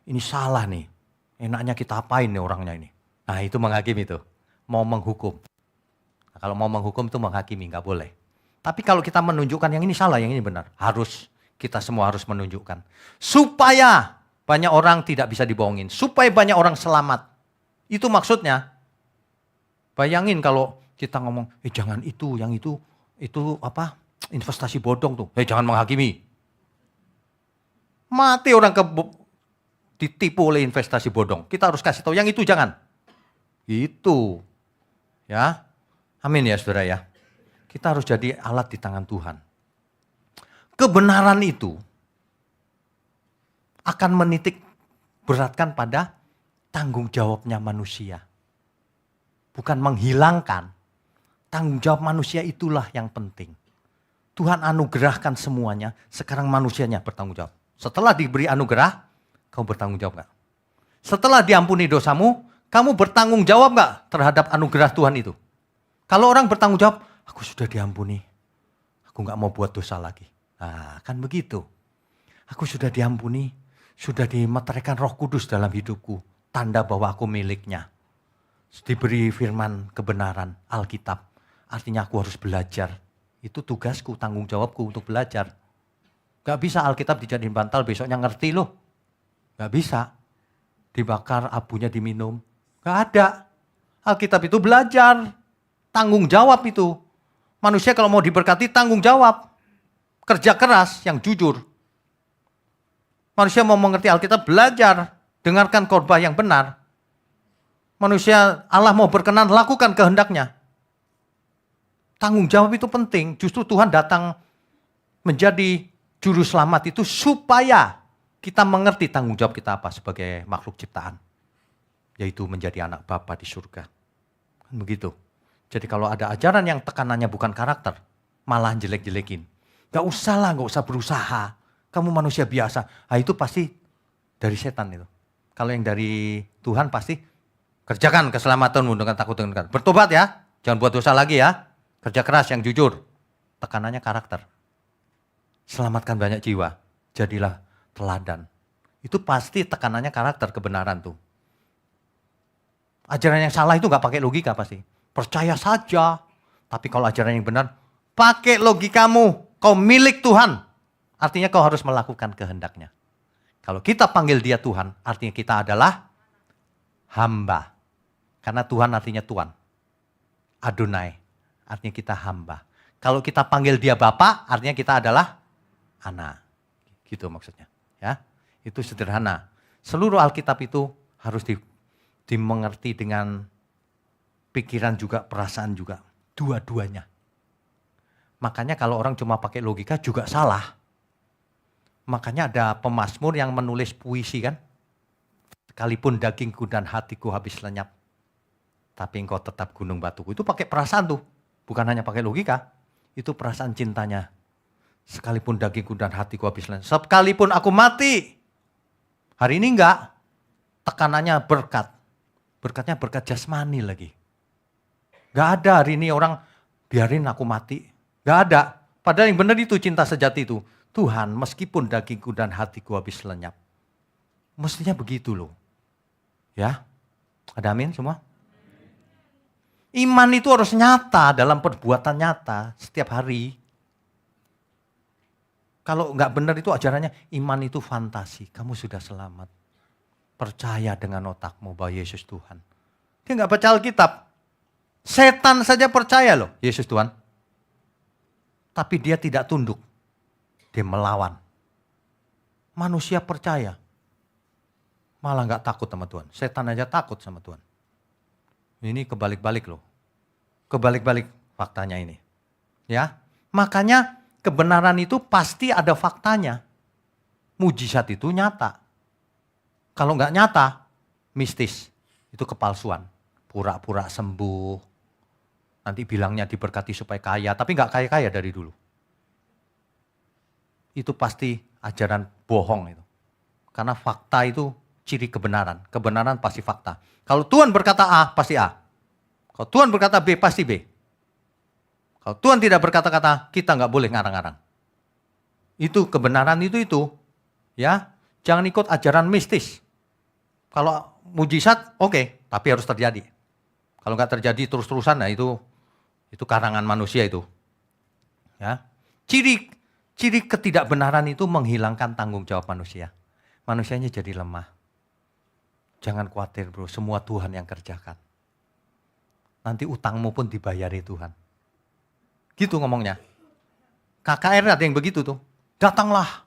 Ini salah nih. Enaknya kita apain nih orangnya ini. Nah itu menghakimi itu. Mau menghukum. Nah, kalau mau menghukum itu menghakimi, nggak boleh. Tapi kalau kita menunjukkan yang ini salah, yang ini benar. Harus, kita semua harus menunjukkan. Supaya banyak orang tidak bisa dibohongin. Supaya banyak orang selamat. Itu maksudnya. Bayangin kalau kita ngomong, jangan itu, yang itu apa? Investasi bodong tuh. Jangan menghakimi. Mati orang ditipu oleh investasi bodong. Kita harus kasih tahu yang itu jangan. Itu. Ya. Amin ya saudara ya. Kita harus jadi alat di tangan Tuhan. Kebenaran itu akan menitik beratkan pada tanggung jawabnya manusia. Bukan menghilangkan. Tanggung jawab manusia itulah yang penting. Tuhan anugerahkan semuanya, sekarang manusianya bertanggung jawab. Setelah diberi anugerah, kamu bertanggung jawab gak? Setelah diampuni dosamu, kamu bertanggung jawab gak terhadap anugerah Tuhan itu? Kalau orang bertanggung jawab, aku sudah diampuni. Aku gak mau buat dosa lagi. Nah kan begitu. Aku sudah diampuni, sudah dimeteraikan Roh Kudus dalam hidupku. Tanda bahwa aku miliknya. Diberi firman kebenaran, Alkitab. Artinya aku harus belajar. Itu tugasku, tanggung jawabku untuk belajar. Gak bisa Alkitab dijadiin bantal, besoknya ngerti loh. Gak bisa. Dibakar, abunya diminum. Gak ada. Alkitab itu belajar. Tanggung jawab itu. Manusia kalau mau diberkati tanggung jawab. Kerja keras yang jujur. Manusia mau mengerti Alkitab belajar. Dengarkan khotbah yang benar. Manusia Allah mau berkenan lakukan kehendaknya. Tanggung jawab itu penting. Justru Tuhan datang menjadi juru selamat itu supaya kita mengerti tanggung jawab kita apa sebagai makhluk ciptaan. Yaitu menjadi anak Bapa di surga. Kan begitu. Jadi kalau ada ajaran yang tekanannya bukan karakter, malah jelek-jelekin. Gak usah lah, gak usah berusaha. Kamu manusia biasa. Nah itu pasti dari setan itu. Kalau yang dari Tuhan pasti Kerjakan keselamatanmu dengan takut dengan Tuhan. Bertobat ya, jangan buat dosa lagi ya. Kerja keras yang jujur. Tekanannya karakter. Selamatkan banyak jiwa, jadilah teladan. Itu pasti tekanannya karakter, kebenaran tuh. Ajaran yang salah itu nggak pakai logika pasti. Percaya saja. Tapi kalau ajaran yang benar, pakai logikamu. Kau milik Tuhan. Artinya kau harus melakukan kehendaknya. Kalau kita panggil dia Tuhan, artinya kita adalah hamba. Karena Tuhan artinya Tuan. Adonai, artinya kita hamba. Kalau kita panggil dia Bapa, artinya kita adalah anak. Gitu maksudnya. Ya, itu sederhana. Seluruh Alkitab itu harus dimengerti dengan pikiran juga, perasaan juga. Dua-duanya. Makanya kalau orang cuma pakai logika juga salah. Makanya ada pemazmur yang menulis puisi kan. Sekalipun dagingku dan hatiku habis lenyap, tapi engkau tetap gunung batuku. Itu pakai perasaan tuh. Bukan hanya pakai logika. Itu perasaan cintanya. Sekalipun dagingku dan hatiku habis lenyap. Sekalipun aku mati. Hari ini enggak. Tekanannya berkat. Berkatnya berkat jasmani lagi. Enggak ada hari ini orang biarin aku mati. Enggak ada. Padahal yang benar itu cinta sejati itu. Tuhan meskipun dagingku dan hatiku habis lenyap. Mestinya begitu loh. Ya. Ada amin semua? Iman itu harus nyata dalam perbuatan nyata setiap hari. Kalau nggak benar itu ajarannya iman itu fantasi. Kamu sudah selamat. Percaya dengan otakmu bahwa Yesus Tuhan. Dia nggak baca Alkitab. Setan saja percaya loh Yesus Tuhan. Tapi dia tidak tunduk. Dia melawan. Manusia percaya. Malah nggak takut sama Tuhan. Setan aja takut sama Tuhan. Ini kebalik-balik loh. Kebalik-balik faktanya ini. Ya, makanya kebenaran itu pasti ada faktanya. Mujizat itu nyata. Kalau nggak nyata, mistis. Itu kepalsuan. Pura-pura sembuh. Nanti bilangnya diberkati supaya kaya, tapi nggak kaya-kaya dari dulu. Itu pasti ajaran bohong itu. Karena fakta itu ciri kebenaran. Kebenaran pasti fakta. Kalau Tuhan berkata A, pasti A. Kalau Tuhan berkata B, pasti B. Kalau Tuhan tidak berkata-kata, kita nggak boleh ngarang-ngarang. Itu kebenaran itu. Ya, jangan ikut ajaran mistis. Kalau mujizat, oke, tapi harus terjadi. Kalau nggak terjadi terus-terusan, nah itu karangan manusia itu. Ya, ciri ketidakbenaran itu menghilangkan tanggung jawab manusia. Manusianya jadi lemah. Jangan khawatir bro, semua Tuhan yang kerjakan. Nanti utangmu pun dibayari Tuhan. Gitu ngomongnya. KKR ada yang begitu tuh. Datanglah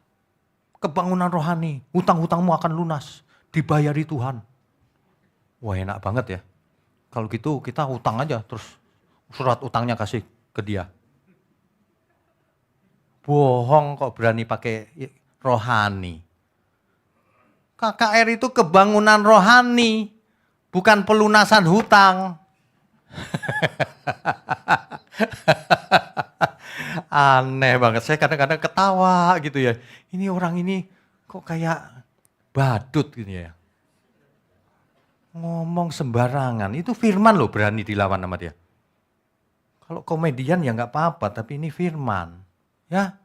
kebangunan rohani, hutang-hutangmu akan lunas, dibayari Tuhan. Wah enak banget ya. Kalau gitu kita hutang aja, terus surat utangnya kasih ke dia. Bohong kok berani pakai rohani. KKR itu kebangunan rohani, bukan pelunasan hutang. Aneh banget, saya kadang-kadang ketawa gitu ya. Ini orang ini kok kayak badut gitu ya. Ngomong sembarangan, itu firman loh berani dilawan sama dia. Kalau komedian ya nggak apa-apa, tapi ini firman. Ya,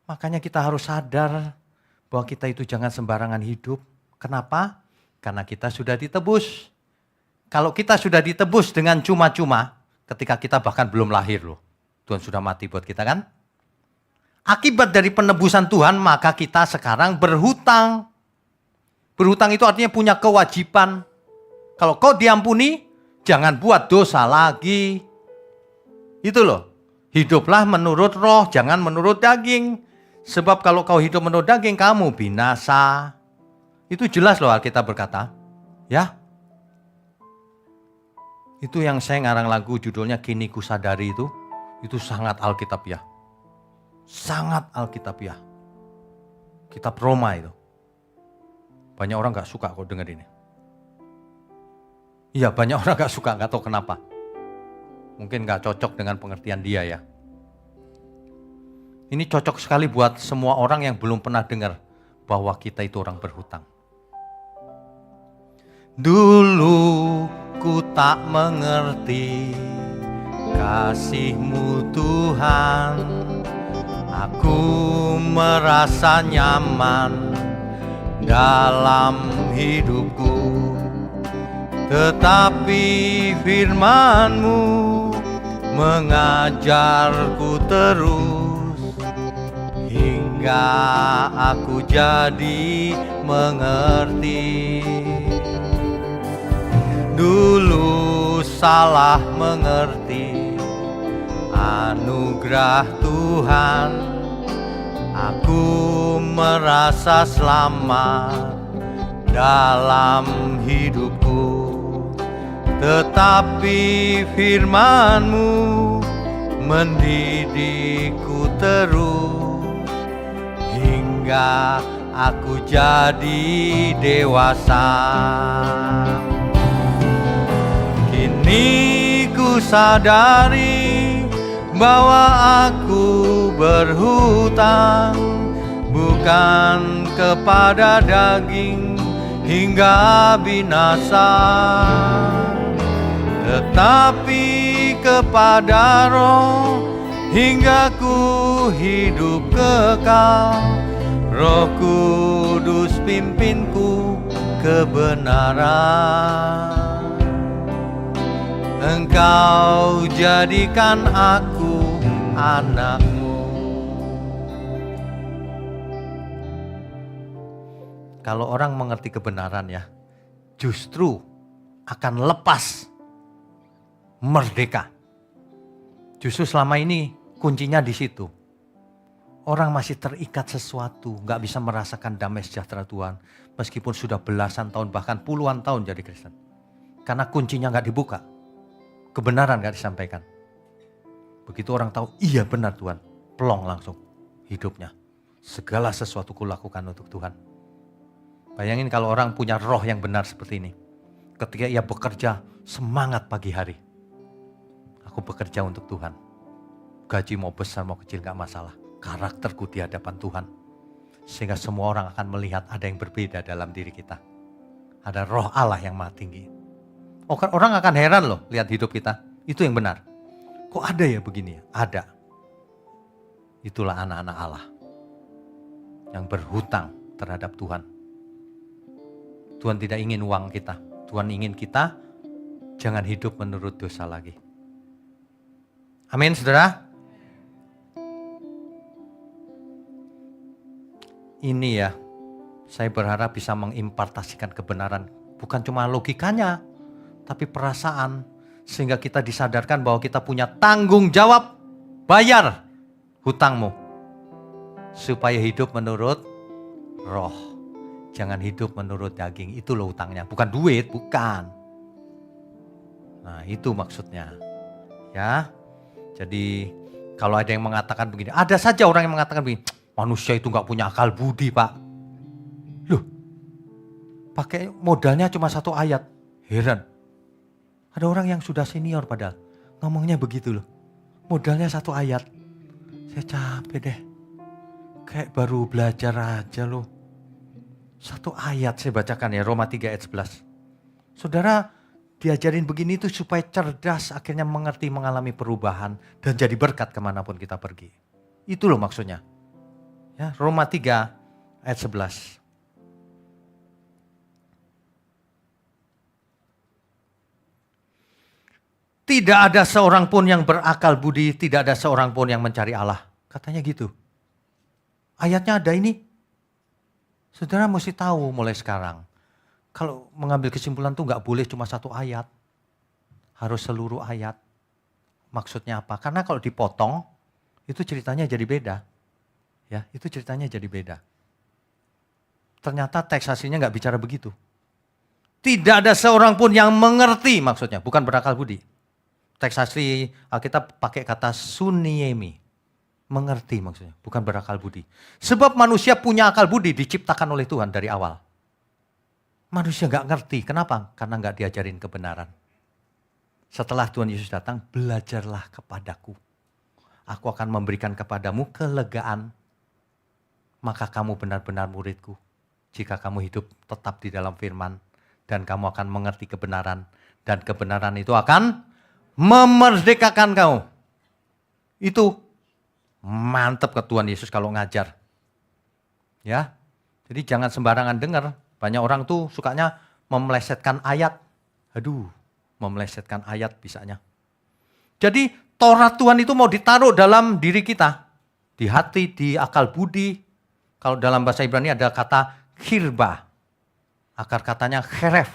makanya kita harus sadar bahwa kita itu jangan sembarangan hidup. Kenapa? Karena kita sudah ditebus. Kalau kita sudah ditebus dengan cuma-cuma, ketika kita bahkan belum lahir loh. Tuhan sudah mati buat kita kan? Akibat dari penebusan Tuhan, maka kita sekarang berhutang. Berhutang itu artinya punya kewajiban. Kalau kau diampuni, jangan buat dosa lagi. Itu loh. Hiduplah menurut roh, jangan menurut daging. Sebab kalau kau hidup menurut daging, kamu binasa. Itu jelas loh Alkitab berkata. Ya. Itu yang saya ngarang lagu judulnya Kini Ku Sadari itu sangat Alkitabiah. Sangat Alkitabiah. Kitab Roma itu. Banyak orang gak suka kok denger ini. Iya banyak orang gak suka, gak tahu kenapa. Mungkin gak cocok dengan pengertian dia ya. Ini cocok sekali buat semua orang yang belum pernah dengar bahwa kita itu orang berhutang. Dulu ku tak mengerti kasih-Mu Tuhan. Aku merasa nyaman dalam hidupku, tetapi firman-Mu mengajarku terus hingga aku jadi mengerti. Dulu salah mengerti anugerah Tuhan, aku merasa selamat dalam hidupku, tetapi firman-Mu mendidikku terus hingga aku jadi dewasa. Kini ku sadari bahwa aku berhutang bukan kepada daging hingga binasa, tetapi kepada Roh hingga ku hidup kekal. Roh Kudus pimpinku kebenaran. Engkau jadikan aku anak-Mu. Kalau orang mengerti kebenaran ya, justru akan lepas, merdeka. Justru selama ini kuncinya di situ. Orang masih terikat sesuatu, gak bisa merasakan damai sejahtera Tuhan. Meskipun sudah belasan tahun, bahkan puluhan tahun jadi Kristen. Karena kuncinya gak dibuka. Kebenaran gak disampaikan. Begitu orang tahu, iya benar Tuhan. Plong langsung hidupnya. Segala sesuatu kulakukan untuk Tuhan. Bayangin kalau orang punya roh yang benar seperti ini. Ketika ia bekerja, semangat pagi hari. Aku bekerja untuk Tuhan. Gaji mau besar mau kecil gak masalah. Karakterku di hadapan Tuhan. Sehingga semua orang akan melihat ada yang berbeda dalam diri kita. Ada roh Allah yang maha tinggi. Orang akan heran loh lihat hidup kita. Itu yang benar. Kok ada ya begini ya? Ada. Itulah anak-anak Allah. Yang berhutang terhadap Tuhan. Tuhan tidak ingin uang kita. Tuhan ingin kita jangan hidup menurut dosa lagi. Amin saudara. Ini ya, saya berharap bisa mengimpartasikan kebenaran. Bukan cuma logikanya, tapi perasaan. Sehingga kita disadarkan bahwa kita punya tanggung jawab bayar hutangmu. Supaya hidup menurut roh. Jangan hidup menurut daging. Itu loh hutangnya. Bukan duit, bukan. Nah itu maksudnya. Ya. Jadi kalau ada yang mengatakan begini. Ada saja orang yang mengatakan begini. Manusia itu gak punya akal budi Pak. Loh. Pakai modalnya cuma 1 ayat. Heran. Ada orang yang sudah senior padahal. Ngomongnya begitu loh. Modalnya 1 ayat. Saya capek deh. Kayak baru belajar aja loh. 1 ayat saya bacakan ya. Roma 3 ayat 11. Saudara diajarin begini itu supaya cerdas. Akhirnya mengerti, mengalami perubahan. Dan jadi berkat kemanapun kita pergi. Itu loh maksudnya. Ya, Roma 3 ayat 11. Tidak ada seorang pun yang berakal budi, tidak ada seorang pun yang mencari Allah. Katanya gitu. Ayatnya ada ini. Saudara mesti tahu mulai sekarang. Kalau mengambil kesimpulan tuh gak boleh cuma 1 ayat. Harus seluruh ayat. Maksudnya apa? Karena kalau dipotong, itu ceritanya jadi beda. Ya, itu ceritanya jadi beda. Ternyata teks aslinya gak bicara begitu. Tidak ada seorang pun yang mengerti maksudnya, bukan berakal budi. Teks asli Alkitab pakai kata suniemi. Mengerti maksudnya, bukan berakal budi. Sebab manusia punya akal budi diciptakan oleh Tuhan dari awal. Manusia gak ngerti, kenapa? Karena gak diajarin kebenaran. Setelah Tuhan Yesus datang, belajarlah kepadaku. Aku akan memberikan kepadamu kelegaan. Maka kamu benar-benar muridku. Jika kamu hidup tetap di dalam firman dan kamu akan mengerti kebenaran. Dan kebenaran itu akan memerdekakan kamu. Itu mantap ke Tuhan Yesus kalau ngajar. Ya, jadi jangan sembarangan dengar. Banyak orang tuh sukanya memelesetkan ayat. Aduh, memelesetkan ayat bisanya. Jadi Taurat Tuhan itu mau ditaruh dalam diri kita. Di hati, di akal budi. Kalau dalam bahasa Ibrani ada kata khirba. Akar katanya kheref.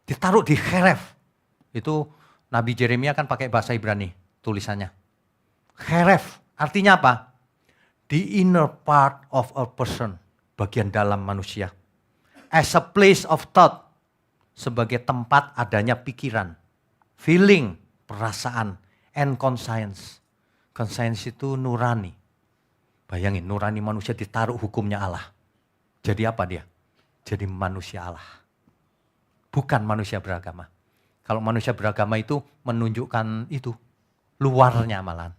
Ditaruh di kheref. Itu Nabi Yeremia kan pakai bahasa Ibrani tulisannya. Kheref artinya apa? The inner part of a person. Bagian dalam manusia. As a place of thought. Sebagai tempat adanya pikiran. Feeling, perasaan, and conscience. Conscience itu nurani. Bayangin, nurani manusia ditaruh hukumnya Allah. Jadi apa dia? Jadi manusia Allah. Bukan manusia beragama. Kalau manusia beragama itu menunjukkan itu. Luarnya malahan.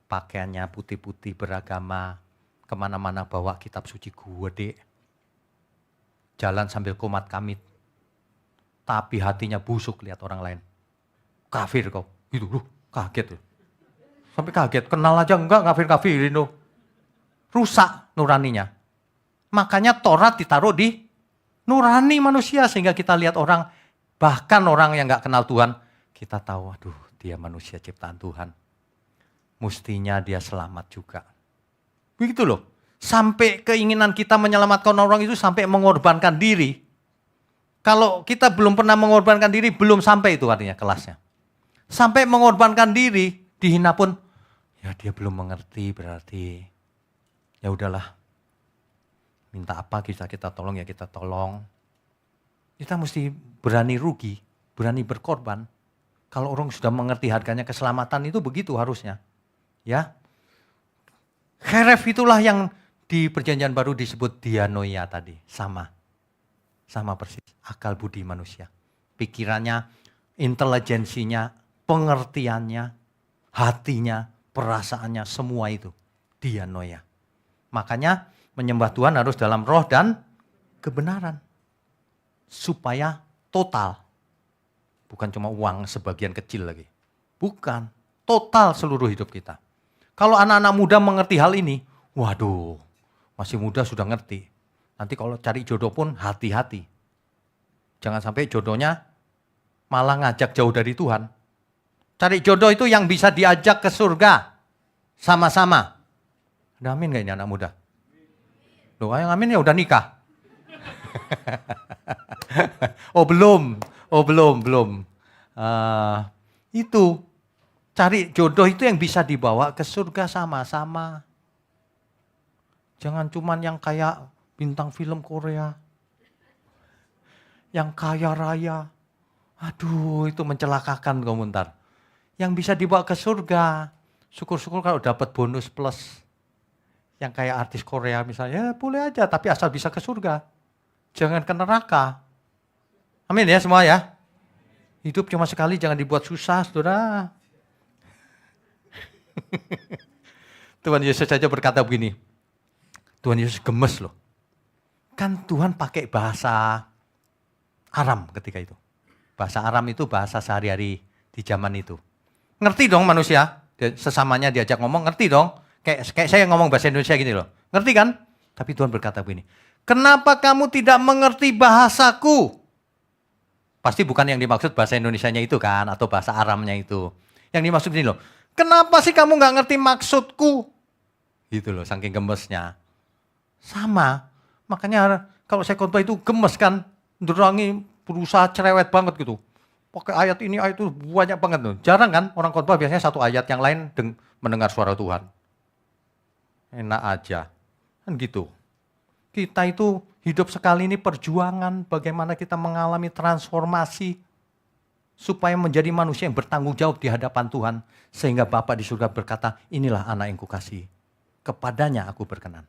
Pakaiannya putih-putih beragama. Kemana-mana bawa kitab suci gede. Jalan sambil komat kamit. Tapi hatinya busuk lihat orang lain. Kafir kau. Itu loh, kaget loh. Sampai kaget, kenal aja enggak kafir-kafirin loh. Rusak nuraninya. Makanya Taurat ditaruh di nurani manusia. Sehingga kita lihat orang, bahkan orang yang gak kenal Tuhan. Kita tahu, aduh dia manusia ciptaan Tuhan. Mestinya dia selamat juga. Begitu loh. Sampai keinginan kita menyelamatkan orang itu sampai mengorbankan diri. Kalau kita belum pernah mengorbankan diri, belum sampai itu artinya kelasnya. Sampai mengorbankan diri, dihina pun, ya dia belum mengerti berarti. Ya udahlah, minta apa kita tolong ya kita tolong. Kita mesti berani rugi, berani berkorban. Kalau orang sudah mengerti harganya keselamatan itu begitu harusnya. Ya, kheref itulah yang di perjanjian baru disebut dianoia tadi. Sama persis, akal budi manusia. Pikirannya, intelijensinya, pengertiannya, hatinya, perasaannya, semua itu dianoia. Makanya menyembah Tuhan harus dalam roh dan kebenaran. Supaya total. Bukan cuma uang sebagian kecil lagi. Bukan. Total seluruh hidup kita. Kalau anak-anak muda mengerti hal ini, waduh, masih muda sudah ngerti. Nanti kalau cari jodoh pun hati-hati. Jangan sampai jodohnya malah ngajak jauh dari Tuhan. Cari jodoh itu yang bisa diajak ke surga. Sama-sama. Ada amin gak ini anak muda? Loh, yang amin ya udah nikah. Oh belum. Itu cari jodoh itu yang bisa dibawa ke surga sama-sama. Jangan cuman yang kayak bintang film Korea. Yang kaya raya. Aduh, itu mencelakakan komentar. Yang bisa dibawa ke surga. Syukur-syukur kalau dapat bonus plus. Yang kayak artis Korea misalnya, ya boleh aja, tapi asal bisa ke surga. Jangan ke neraka. Amin ya semua ya. Hidup cuma sekali, jangan dibuat susah, saudara. Tuhan Yesus saja berkata begini. Tuhan Yesus gemes loh. Kan Tuhan pakai bahasa Aram ketika itu. Bahasa Aram itu bahasa sehari-hari di zaman itu. Ngerti dong manusia, sesamanya diajak ngomong, ngerti dong. Kayak saya ngomong bahasa Indonesia gini loh. Ngerti kan? Tapi Tuhan berkata begini. Kenapa kamu tidak mengerti bahasaku? Pasti bukan yang dimaksud bahasa Indonesianya itu kan. Atau bahasa Aramnya itu. Yang dimaksud gini loh. Kenapa sih kamu gak ngerti maksudku? Gitu loh, saking gemesnya. Sama. Makanya kalau saya khotbah itu gemes kan. Nerangi berusaha cerewet banget gitu. Pakai ayat ini, ayat itu banyak banget tuh. Jarang kan orang khotbah biasanya satu ayat yang lain mendengar suara Tuhan. Enak aja, kan gitu. Kita itu hidup sekali ini perjuangan bagaimana kita mengalami transformasi supaya menjadi manusia yang bertanggung jawab di hadapan Tuhan. Sehingga Bapa di surga berkata, inilah anak yang kukasihi. Kepadanya aku berkenan.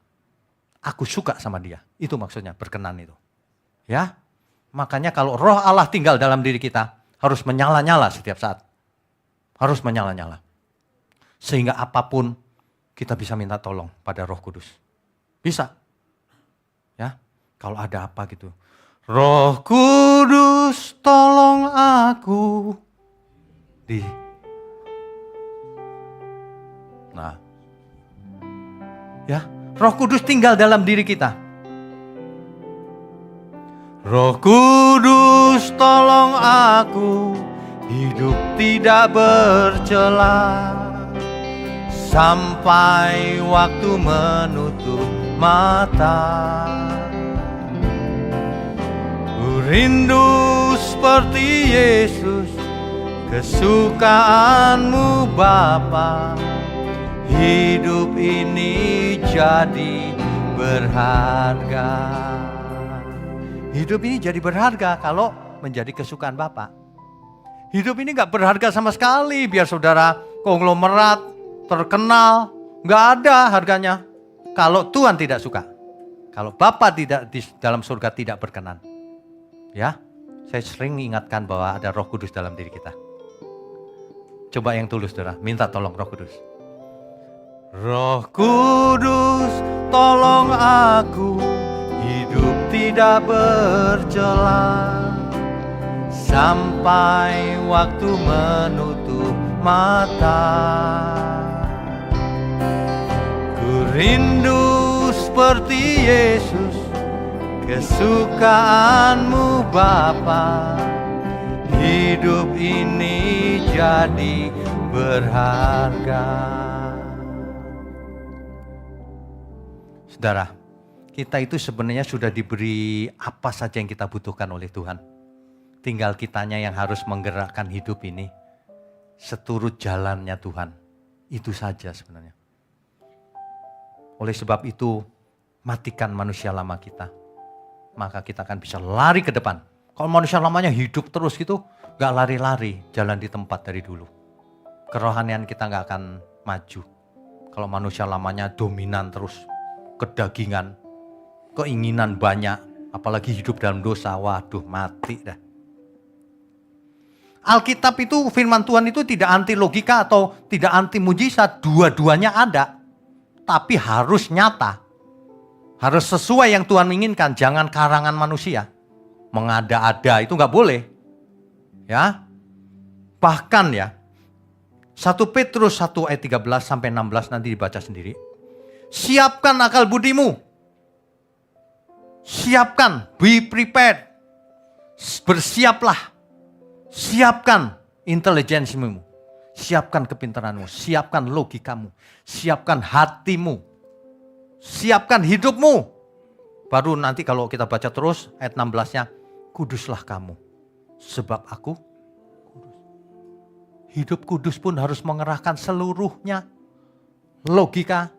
Aku suka sama dia. Itu maksudnya berkenan itu. Ya, makanya kalau roh Allah tinggal dalam diri kita, harus menyala-nyala setiap saat. Harus menyala-nyala. Sehingga apapun kita bisa minta tolong pada Roh Kudus. Bisa. Ya, kalau ada apa gitu. Roh Kudus tolong aku. Nah, ya, Roh Kudus tinggal dalam diri kita. Roh Kudus tolong aku, hidup tidak bercela, sampai waktu menutup mata. Ku rindu seperti Yesus, kesukaanmu Bapa. Hidup ini jadi berharga. Hidup ini jadi berharga kalau menjadi kesukaan Bapa. Hidup ini gak berharga sama sekali biar saudara konglomerat, terkenal, gak ada harganya. Kalau Tuhan tidak suka, kalau Bapa tidak di dalam surga tidak berkenan. Ya, saya sering ingatkan bahwa ada Roh Kudus dalam diri kita. Coba yang tulus saudara, minta tolong Roh Kudus. Roh Kudus tolong aku, hidup tidak bercela, sampai waktu menutup mata. Ku rindu seperti Yesus, kesukaanmu Bapa. Hidup ini jadi berharga. Saudara, kita itu sebenarnya sudah diberi apa saja yang kita butuhkan oleh Tuhan. Tinggal kitanya yang harus menggerakkan hidup ini seturut jalannya Tuhan. Itu saja sebenarnya. Oleh sebab itu, matikan manusia lama kita. Maka kita akan bisa lari ke depan. Kalau manusia lamanya hidup terus gitu, gak lari-lari, jalan di tempat dari dulu. Kerohanian kita gak akan maju. Kalau manusia lamanya dominan terus, kedagingan, keinginan banyak, apalagi hidup dalam dosa, waduh mati dah. Alkitab itu, firman Tuhan itu tidak anti logika atau tidak anti mujizat, dua-duanya ada. Tapi harus nyata, harus sesuai yang Tuhan inginkan, jangan karangan manusia. Mengada-ada itu gak boleh. Ya, bahkan ya, 1 Petrus 1 ayat 13 sampai 16 nanti dibaca sendiri. Siapkan akal budimu. Siapkan, be prepared. Bersiaplah. Siapkan intelijensimu. Siapkan kepintaranmu. Siapkan logikamu. Siapkan hatimu. Siapkan hidupmu. Baru nanti kalau kita baca terus ayat 16-nya. Kuduslah kamu. Sebab aku kudus. Hidup kudus pun harus mengerahkan seluruhnya. Logika,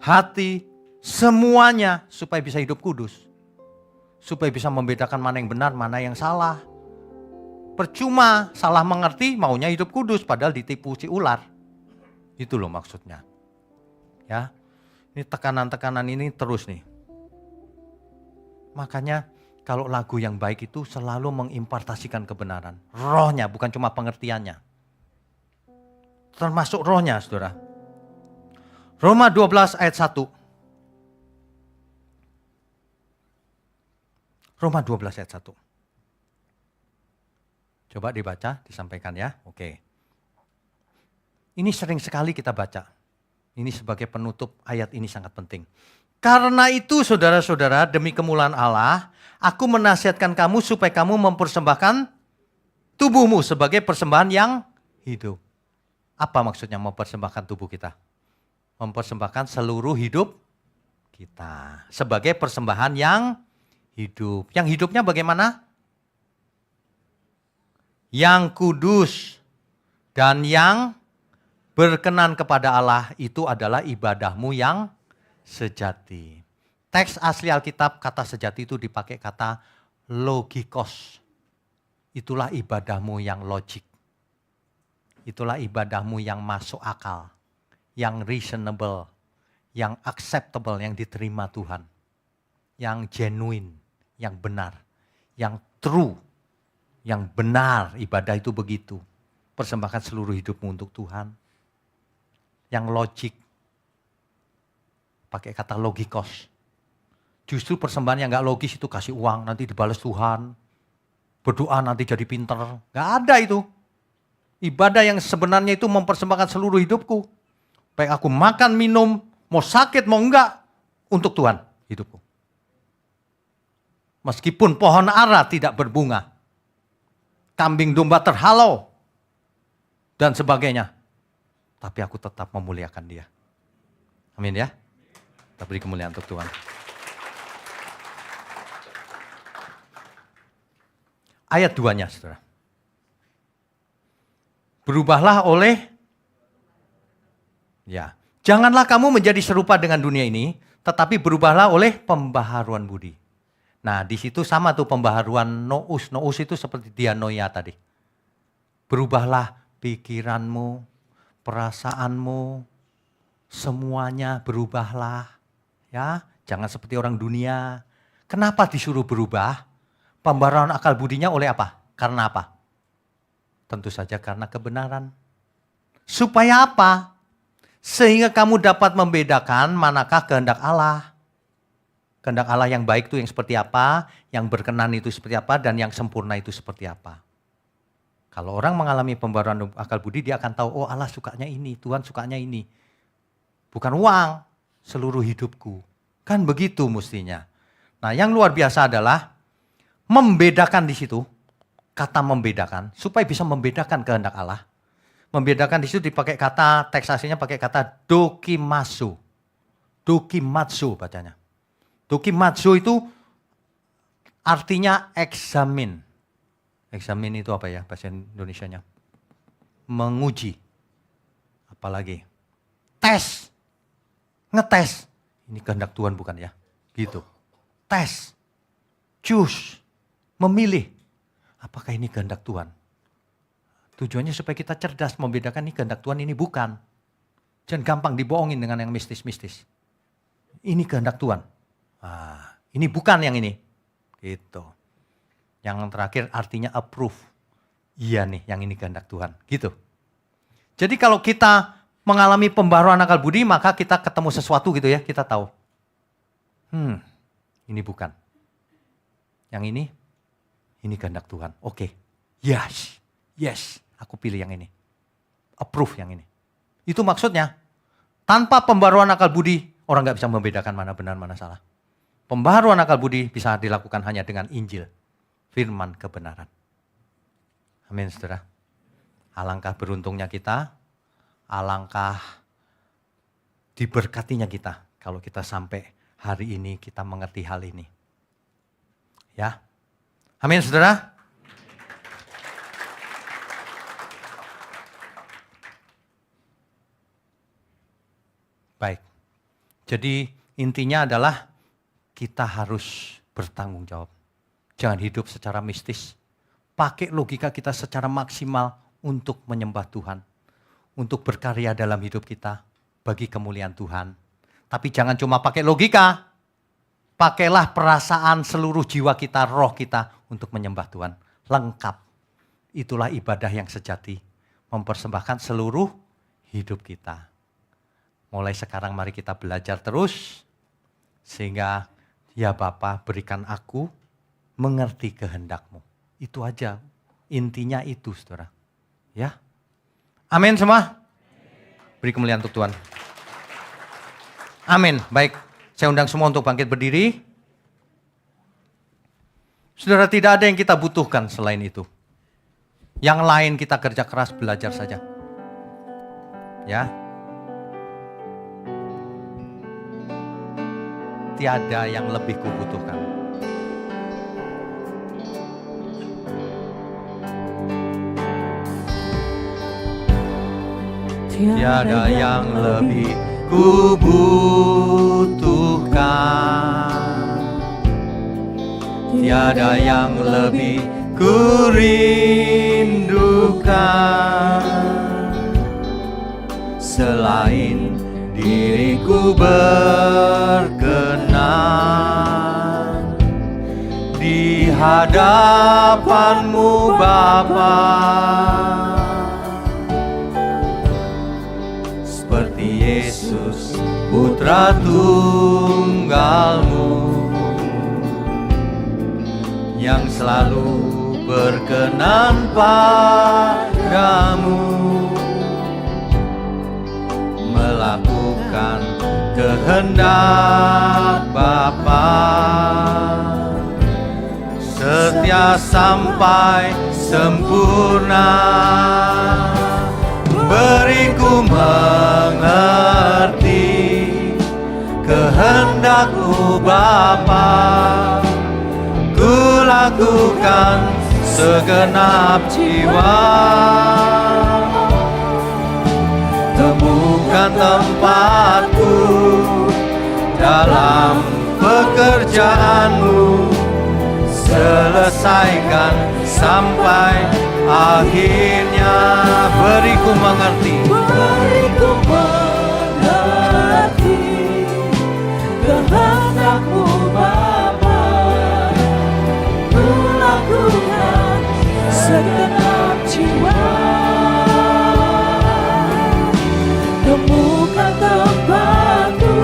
hati, semuanya supaya bisa hidup kudus. Supaya bisa membedakan mana yang benar, mana yang salah. Percuma salah mengerti maunya hidup kudus padahal ditipu si ular. Itu loh maksudnya. Ya. Ini tekanan-tekanan ini terus nih. Makanya kalau lagu yang baik itu selalu mengimpartasikan kebenaran. Rohnya bukan cuma pengertiannya. Termasuk rohnya saudara. Roma 12 ayat 1. Roma 12 ayat 1. Coba dibaca, disampaikan ya. Oke. Ini sering sekali kita baca. Ini sebagai penutup ayat ini sangat penting. Karena itu saudara-saudara, demi kemuliaan Allah, aku menasihatkan kamu supaya kamu mempersembahkan tubuhmu sebagai persembahan yang hidup. Apa maksudnya mempersembahkan tubuh kita? Mempersembahkan seluruh hidup kita sebagai persembahan yang hidup. Yang hidupnya bagaimana? Yang kudus dan yang berkenan kepada Allah, itu adalah ibadahmu yang sejati. Teks asli Alkitab kata sejati itu dipakai kata logikos. Itulah ibadahmu yang logik. Itulah ibadahmu yang masuk akal, yang reasonable, yang acceptable, yang diterima Tuhan. Yang genuine, yang benar, yang true, yang benar. Ibadah itu begitu. Persembahkan seluruh hidupmu untuk Tuhan. Yang logik, pakai kata logikos. Justru persembahan yang gak logis itu kasih uang, nanti dibalas Tuhan. Berdoa nanti jadi pinter. Gak ada itu. Ibadah yang sebenarnya itu mempersembahkan seluruh hidupku. Baik aku makan, minum, mau sakit, mau enggak, untuk Tuhan hidupku. Meskipun pohon ara tidak berbunga, kambing domba terhalau, dan sebagainya. Tapi aku tetap memuliakan Dia. Amin ya. Kita beri kemuliaan untuk Tuhan. Ayat 2-nya, saudara. Berubahlah oleh, ya, janganlah kamu menjadi serupa dengan dunia ini, tetapi berubahlah oleh pembaharuan budi. Nah, di situ sama tuh pembaharuan nous. Nous itu seperti dianoia tadi. Berubahlah pikiranmu, perasaanmu, semuanya berubahlah. Ya, jangan seperti orang dunia. Kenapa disuruh berubah? Pembaharuan akal budinya oleh apa? Karena apa? Tentu saja karena kebenaran. Supaya apa? Sehingga kamu dapat membedakan manakah kehendak Allah. Kehendak Allah yang baik itu yang seperti apa, yang berkenan itu seperti apa, dan yang sempurna itu seperti apa. Kalau orang mengalami pembaharuan akal budi, dia akan tahu, oh Allah sukanya ini, Tuhan sukanya ini. Bukan uang, seluruh hidupku. Kan begitu mestinya. Nah, yang luar biasa adalah membedakan di situ, kata membedakan, supaya bisa membedakan kehendak Allah. Membedakan di situ dipakai kata, teks aslinya pakai kata dokimasu. Dokimatsu bacanya. Dokimatsu itu artinya eksamin. Eksamin itu apa ya bahasa Indonesianya? Menguji. Apalagi? Tes. Ngetes. Ini kehendak Tuhan bukan ya? Gitu. Tes. Choose. Memilih, apakah ini kehendak Tuhan? Tujuannya supaya kita cerdas membedakan ini kehendak Tuhan, ini bukan. Jangan gampang dibohongin dengan yang mistis-mistis. Ini kehendak Tuhan. Ini bukan yang ini. Gitu. Yang terakhir artinya approve. Iya nih, yang ini kehendak Tuhan. Gitu. Jadi kalau kita mengalami pembaharuan akal budi, maka kita ketemu sesuatu gitu ya, kita tahu. Ini bukan. Yang ini kehendak Tuhan. Oke. Yes, aku pilih yang ini. Approve yang ini. Itu maksudnya, tanpa pembaharuan akal budi, orang gak bisa membedakan mana benar, mana salah. Pembaharuan akal budi bisa dilakukan hanya dengan Injil, firman kebenaran. Amin, saudara. Alangkah beruntungnya kita, alangkah diberkatinya kita, kalau kita sampai hari ini kita mengerti hal ini. Ya. Amin, saudara. Baik. Jadi intinya adalah kita harus bertanggung jawab. Jangan hidup secara mistis. Pakai logika kita secara maksimal untuk menyembah Tuhan. Untuk berkarya dalam hidup kita bagi kemuliaan Tuhan. Tapi jangan cuma pakai logika. Pakailah perasaan seluruh jiwa kita, roh kita untuk menyembah Tuhan. Lengkap. Itulah ibadah yang sejati. Mempersembahkan seluruh hidup kita. Mulai sekarang mari kita belajar terus. Sehingga ya Bapa berikan aku mengerti kehendak-Mu. Itu aja. Intinya itu saudara. Ya. Amin semua. Beri kemuliaan untuk Tuhan. Amin. Baik. Saya undang semua untuk bangkit berdiri. Saudara, tidak ada yang kita butuhkan selain itu. Yang lain kita kerja keras belajar saja. Ya. Tiada yang lebih kubutuhkan. Tiada yang lebih kubutuhkan. Tiada yang lebih kurindukan selain diriku berkenan di hadapan-Mu Bapa, seperti Yesus Putra Tunggal-Mu. selalu berkenan padamu, melakukan kehendak Bapa, setia sampai sempurna. Beriku mengerti kehendak-Mu Bapa, ku lakukan segenap jiwa. Temukan tempatku dalam pekerjaan-Mu, selesaikan sampai akhirnya. Beriku mengerti, beriku mengerti kehendak-Mu Bapa, ku lakukan segenap jiwa. Temukan tempatku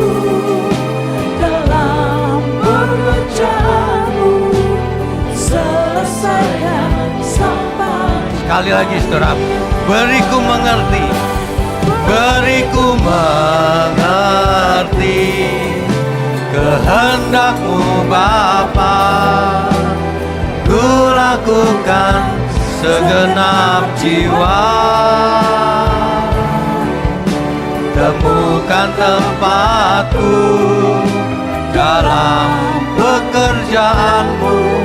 dalam pekerjaan-Mu, selesaikan sampai. Sekali lagi saudara, beriku mengerti, beriku mengerti kehendak-Mu Bapa, ku lakukan segenap jiwa. Temukan tempatku dalam pekerjaan-Mu,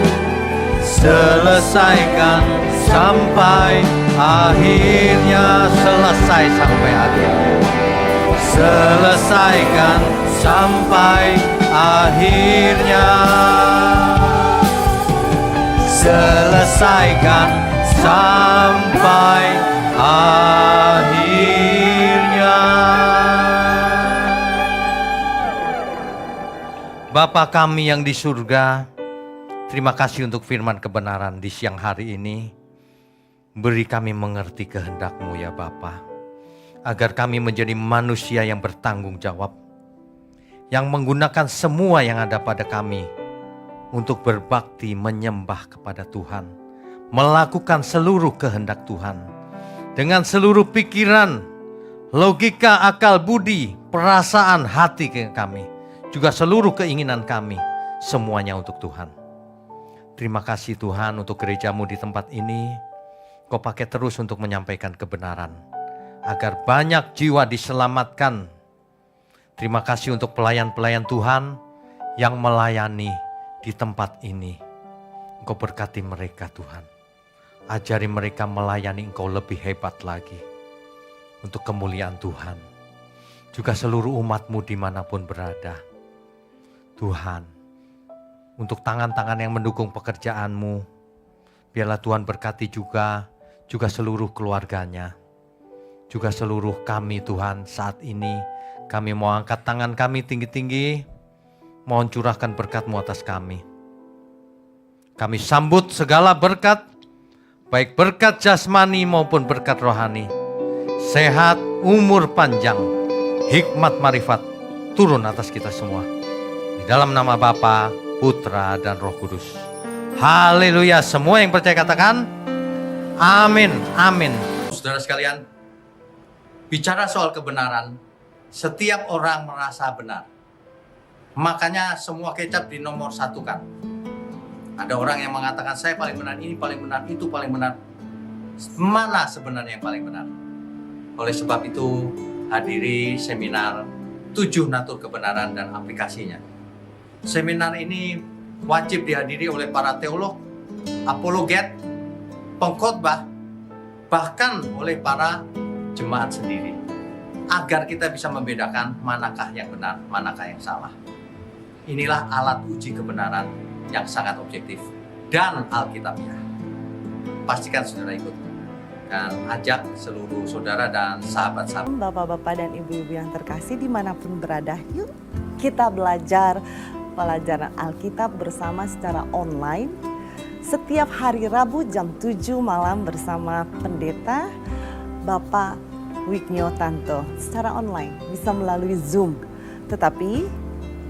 selesaikan sampai akhirnya. Selesai sampai akhirnya, selesaikan sampai akhirnya, selesaikan sampai akhirnya. Bapa kami yang di surga, terima kasih untuk firman kebenaran di siang hari ini. Beri kami mengerti kehendak-Mu ya Bapa, agar kami menjadi manusia yang bertanggung jawab, yang menggunakan semua yang ada pada kami untuk berbakti menyembah kepada Tuhan, melakukan seluruh kehendak Tuhan dengan seluruh pikiran, logika, akal budi, perasaan hati kami, juga seluruh keinginan kami, semuanya untuk Tuhan. Terima kasih Tuhan untuk gereja-Mu di tempat ini. Kau pakai terus untuk menyampaikan kebenaran, agar banyak jiwa diselamatkan. Terima kasih untuk pelayan-pelayan Tuhan yang melayani di tempat ini. Engkau berkati mereka Tuhan. Ajari mereka melayani Engkau lebih hebat lagi. Untuk kemuliaan Tuhan. Juga seluruh umat-Mu dimanapun berada. Tuhan, untuk tangan-tangan yang mendukung pekerjaan-Mu, biarlah Tuhan berkati juga seluruh keluarganya. Juga seluruh kami Tuhan saat ini. Kami mau angkat tangan kami tinggi-tinggi. Mohon curahkan berkat-Mu atas kami. Kami sambut segala berkat. Baik berkat jasmani maupun berkat rohani. Sehat, umur panjang, hikmat marifat turun atas kita semua. Di dalam nama Bapa, Putra dan Roh Kudus. Haleluya. Semua yang percaya katakan amin, amin. Saudara sekalian, bicara soal kebenaran, setiap orang merasa benar. Makanya semua kecap dinomor satukan. Ada orang yang mengatakan saya paling benar, ini paling benar, itu paling benar. Mana sebenarnya yang paling benar? Oleh sebab itu hadiri seminar 7 natur kebenaran dan aplikasinya. Seminar ini wajib dihadiri oleh para teolog, apologet, pengkhotbah, bahkan oleh para jemaat sendiri. Agar kita bisa membedakan manakah yang benar, manakah yang salah. Inilah alat uji kebenaran yang sangat objektif dan alkitabiah. Pastikan saudara ikut dan ajak seluruh saudara dan sahabat-sahabat. Bapak-bapak dan ibu-ibu yang terkasih dimanapun berada, yuk kita belajar pelajaran Alkitab bersama secara online. Setiap hari Rabu jam 7 malam bersama pendeta Bapak Wiknyo Tanto secara online, bisa melalui Zoom. Tetapi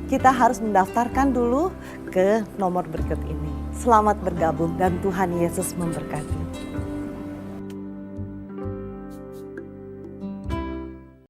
kita harus mendaftarkan dulu ke nomor berikut ini. Selamat bergabung dan Tuhan Yesus memberkati.